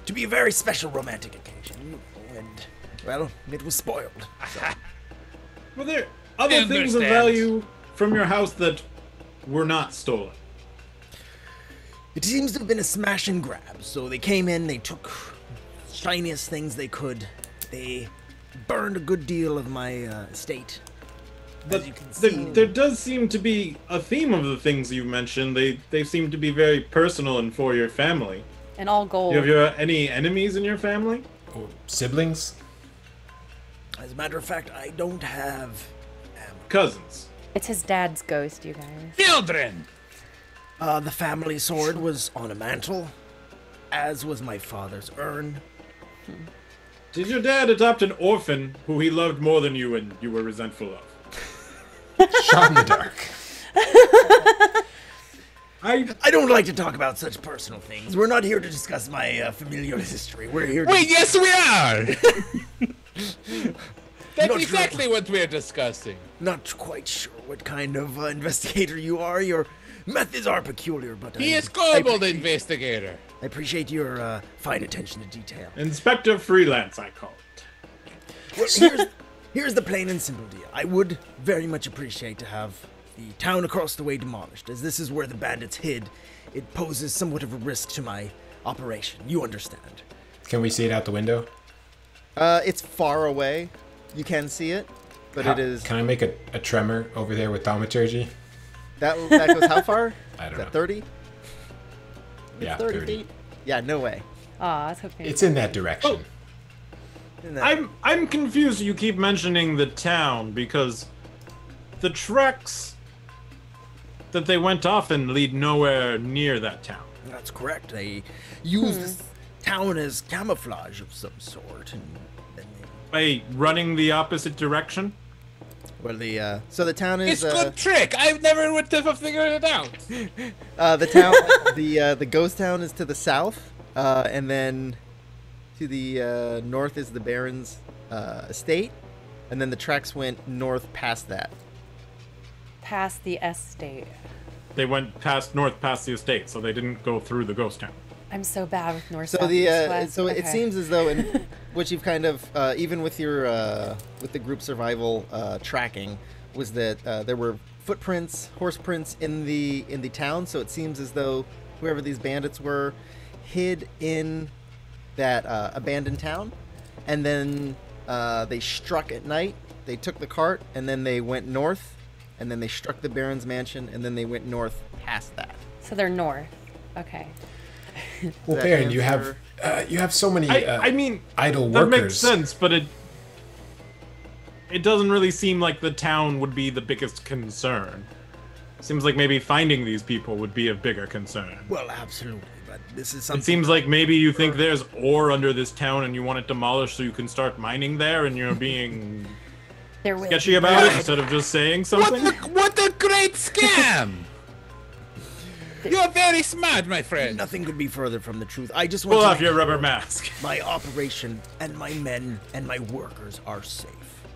to be a very special romantic occasion. And well, it was spoiled. So.
Were there other things of
Understand.
value from your house that were not stolen?
It seems to have been a smash and grab. So they came in, they took shiniest things they could. They burned a good deal of my estate. As you can see.
There does seem to be a theme of the things you mentioned. They seem to be very personal and for your family.
And all gold.
Do you have any enemies in your family?
Or siblings?
As a matter of fact, I don't have
Cousins.
It's his dad's ghost, you guys.
Children.
the family sword was on a mantle, as was my father's urn.
Did your dad adopt an orphan who he loved more than you and you were resentful of?
Shot in the dark.
I don't like to talk about such personal things. We're not here to discuss my familial history. We're here to...
Wait, yes, we are. That's
Not
exactly what we're discussing.
Not quite sure what kind of investigator you are. Your methods are peculiar, but
He
I,
is kobold investigator.
I appreciate your fine attention to detail.
Inspector Freelance, I call it.
Well, here's the plain and simple deal. I would very much appreciate to have the town across the way demolished, as this is where the bandits hid. It poses somewhat of a risk to my operation. You understand.
Can we see it out the window?
It's far away. You can see it, but it is
Can I make a tremor over there with thaumaturgy?
that goes how far?
I don't
Is
know.
that 30?
Yeah,
30 feet? Yeah, no way.
Aw, I was hoping.
It's in that direction.
Isn't that-
I'm confused. You keep mentioning the town because the tracks that they went off in lead nowhere near that town.
That's correct. They use this town as camouflage of some sort, and then
By running the opposite direction.
Well, so the town
It's
is
a good trick. I never would have figured it out.
the town. The ghost town is to the south, and then to the north is the Baron's estate, and then the tracks went north past that.
Past the estate.
They went north past the estate, so they didn't go through the ghost town.
I'm so bad with north.
So
south,
the
east, west.
so it
Okay.
seems as though, in which you've kind of even with your with the group survival tracking, was that there were footprints, horse prints in the town. So it seems as though whoever these bandits were hid in that abandoned town, and then They struck at night. They took the cart, and then they went north, and then they struck the Baron's mansion, and then they went north past that.
So they're north. Okay.
Well,
That
Baron,
answer-
you have so many
I mean,
idle
that
workers.
makes sense, but it doesn't really seem like the town would be the biggest concern. Seems like maybe finding these people would be a bigger concern.
Well, absolutely, but this is
It
something.
seems like maybe you think there's ore under this town and you want it demolished so you can start mining there, and you're being
There will
sketchy
be
about it
blood.
instead of just saying something.
What a great scam! You're very smart, my friend.
Nothing could be further from the truth. I just want
Pull
to
off your rubber mask.
my operation and my men and my workers are safe.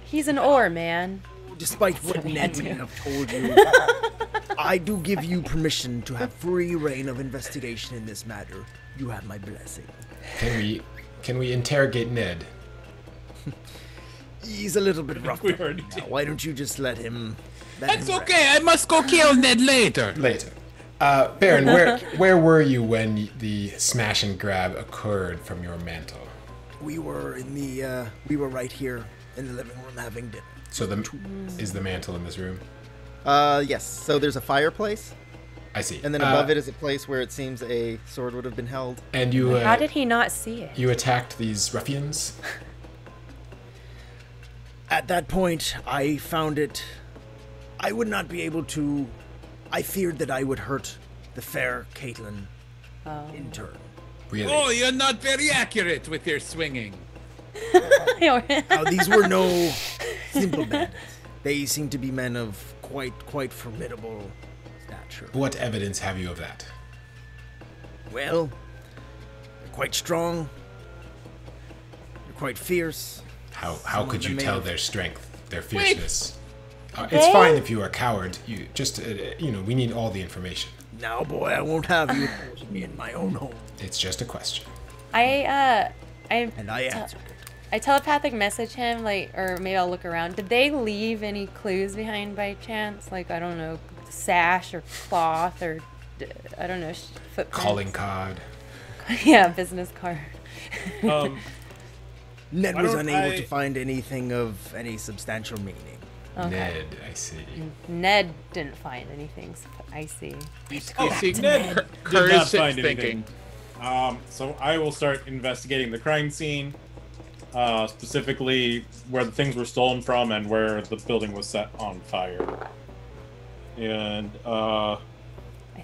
He's an ore man.
Despite what Ned may have told you, I do give you permission to have free reign of investigation in this matter. You have my blessing.
Can we interrogate Ned?
He's a little bit rough.
We already
now.
did.
Why don't you just let him?
That's okay. I must go kill Ned later.
Later. Baron, where were you when the smash and grab occurred from your mantle?
We were in the. We were right here in the living room having dinner.
So is the mantle in this room?
Yes. So there's a fireplace,
I see.
and then above it is a place where it seems a sword would have been held.
And you
How did he not see it?
you attacked these ruffians?
At that point, I found it. I would not be able to. I feared that I would hurt the fair Caitlin in turn.
Really?
Oh, you're not very accurate with your swinging.
Now, these were no simple bandits. They seemed to be men of quite formidable stature.
What evidence have you of that?
Well, they're quite strong. They're quite fierce.
How
Some of
could you
them may
tell
have-
their strength, their fierceness? It's fine if you are a coward. You just we need all the information.
Now, boy, I won't have you forcing me in my own home.
It's just a question.
I
And I answered it.
I telepathic message him, like, or maybe I'll look around. Did they leave any clues behind by chance? Like, I don't know, sash or cloth or, I don't know, footprints?
Calling card.
Yeah, business card.
Ned
Why
was
don't
unable
I-
to find anything of any substantial meaning.
Okay.
Ned, I see.
Ned didn't find anything. I see.
You see,
Ned
Kr
did
is
not find
thinking.
anything. So I will start investigating the crime scene, specifically where the things were stolen from and where the building was set on fire. And
I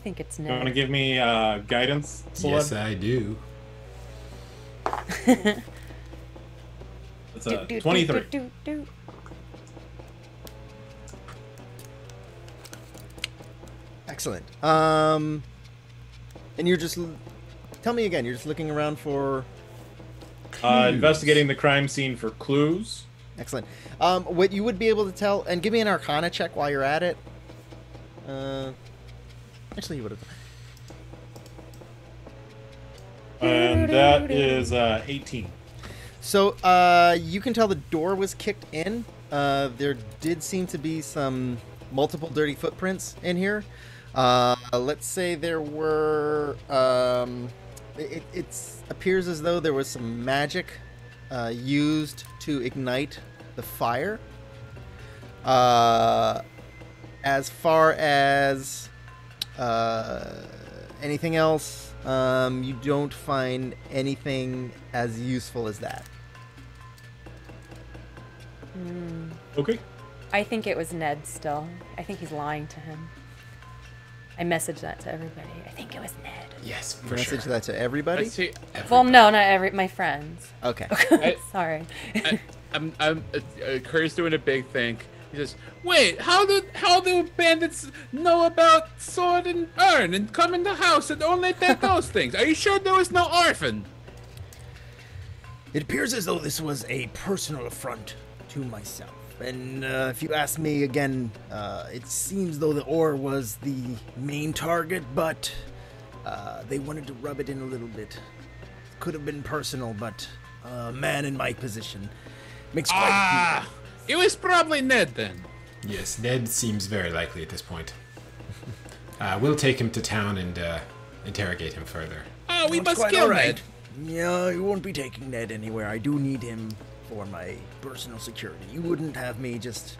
think it's
you want to
Ned.
give me guidance, Celeb?
Yes, I do.
It's a 23.
Do.
Excellent. And you're just tell me again. You're just looking around for.
Investigating the crime scene for clues.
Excellent. What you would be able to tell, and give me an Arcana check while you're at it. Actually, you would have.
And that is 18.
So, you can tell the door was kicked in. There did seem to be some multiple dirty footprints in here. Let's say there were. It appears as though there was some magic used to ignite the fire. As far as anything else, you don't find anything as useful as that.
Okay.
I think it was Ned still. I think he's lying to him. I messaged that to everybody. I think it was Ned.
Yes, for
Message
sure.
that to everybody.
Let's see.
Well, no, not my friends.
Okay.
Sorry.
Kur's doing a big think. He says, "Wait, how do bandits know about sword and urn and come in the house and only take those things? Are you sure there was no orphan?"
It appears as though this was a personal affront to myself. And if you ask me again, it seems though the ore was the main target, but they wanted to rub it in a little bit. Could have been personal, but a man in my position makes quite a few.
It was probably Ned then.
Yes, Ned seems very likely at this point. We'll take him to town and interrogate him further.
Oh, we
That's
must
quite
kill
all right.
Ned.
Yeah, you won't be taking Ned anywhere. I do need him for my personal security. You wouldn't have me just...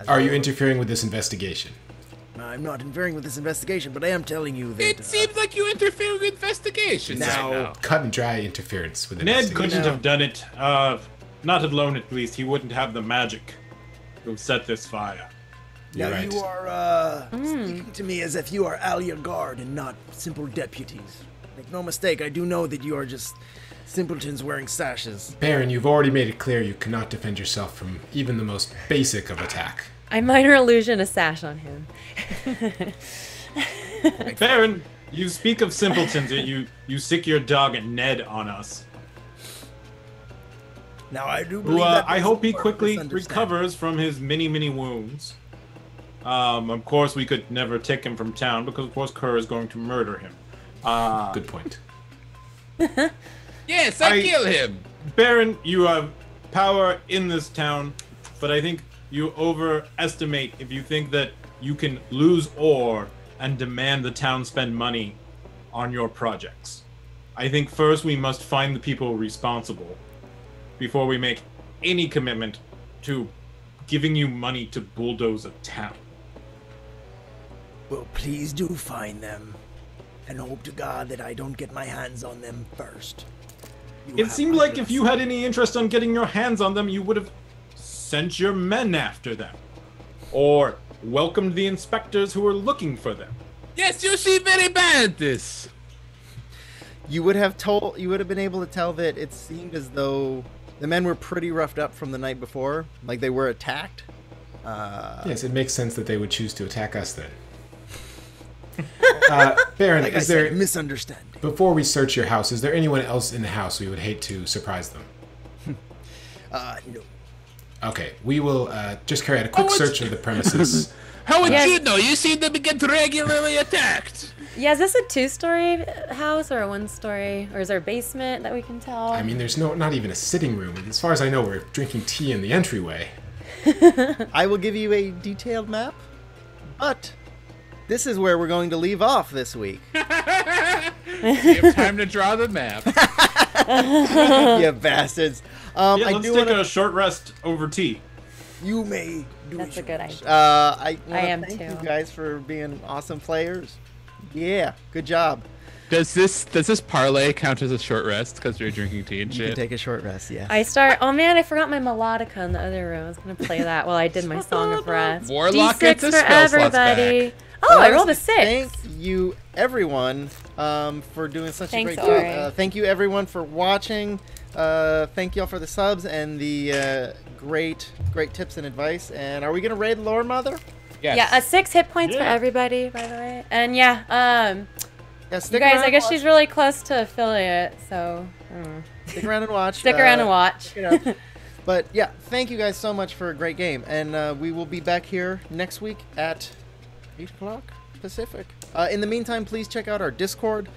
Are you interfering with this investigation?
I'm not interfering with this investigation, but I am telling you that...
It seems like you interfere with investigations
Now-
right now.
Cut and dry interference with
Ned
investigation.
couldn't have done it. Not alone, at least. He wouldn't have the magic to set this fire.
Now
You're right.
you are speaking to me as if you are Alya Dór and not simple deputies. Make no mistake, I do know that you are just simpletons wearing sashes.
Baron, you've already made it clear you cannot defend yourself from even the most basic of attack.
I minor illusion a sash on him.
Baron, you speak of simpletons, yet you sick your dog Ned on us.
Now I do
Who,
believe that
I
was
hope he
more
quickly
misunderstanding.
recovers from his many wounds. Of course, we could never take him from town because, of course, Kr is going to murder him.
Good point.
Yes, I kill him.
Baron, you have power in this town, but I think you overestimate if you think that you can lose ore and demand the town spend money on your projects. I think first we must find the people responsible before we make any commitment to giving you money to bulldoze a town.
Well, please do find them, and hope to God that I don't get my hands on them first. You
It
have
seemed
my
like if you
blessing.
had any interest on getting your hands on them, you would have sent your men after them. Or welcomed the inspectors who were looking for them.
Yes, you seem very bad at this.
You would have been able to tell that it seemed as though the men were pretty roughed up from the night before, like they were attacked.
Yes, it makes sense that they would choose to attack us then. Baron,
Like I
is there...
said, misunderstanding.
Before we search your house, is there anyone else in the house we would hate to surprise them?
No.
Okay, we will just carry out a quick
it's-
search of the premises.
How would
Yes.
you know? You seem to get regularly attacked.
Yeah, is this a 2-story house or a 1-story? Or is there a basement that we can tell?
I mean, there's not even a sitting room. As far as I know, we're drinking tea in the entryway.
I will give you a detailed map, but this is where we're going to leave off this week.
You have time to draw the map.
You bastards.
Yeah,
I
let's
do
take
want
a short rest over tea.
You may do
That's a
as
good
you
idea.
wish.
I
am
thank
too.
you guys for being awesome players. Yeah, good job.
Does this parlay count as a short rest because you're drinking tea and
You can
shit?
take a short rest, yeah.
Oh man, I forgot my melodica in the other room. I was gonna play that while I did my song of rest.
Warlock
D6
gets his
for
spell slots
everybody.
back.
Oh, I
Well,
rolled a
honestly,
6.
Thank you, everyone, for doing such
Thanks,
a great
Ori.
job. Thank you, everyone, for watching. Thank y'all for the subs and the great tips and advice. And are we gonna raid Lore Mother?
Yes.
Yeah, 6 hit points for
Yeah.
everybody, by the way. And yeah,
Yeah,
you
stick
guys,
around
I guess
and
she's really close to affiliate, so
stick around and watch.
stick around and watch.
You know. But yeah, thank you guys so much for a great game, and we will be back here next week at 8 o'clock Pacific. In the meantime, please check out our Discord.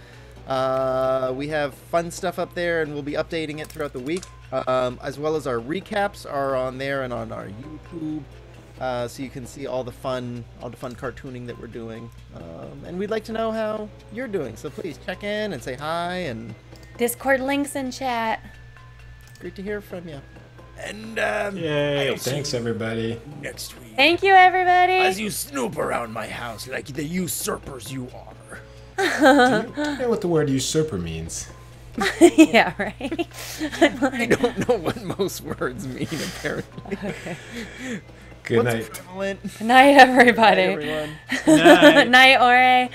We have fun stuff up there, and we'll be updating it throughout the week, as well as our recaps are on there and on our YouTube, so you can see all the fun cartooning that we're doing. And we'd like to know how you're doing, so please check in and say hi, and
Discord links in chat.
great to hear from you.
And
Yay.
I'll see
Thanks,
you
everybody.
next week.
Thank you, everybody.
As you snoop around my house like the usurpers you are.
Do you know what the word usurper means?
Yeah, right.
I don't know what most words mean, apparently.
Good
What's
night.
prevalent?
Good night, everybody.
Everyone.
Night.
Night, Ore.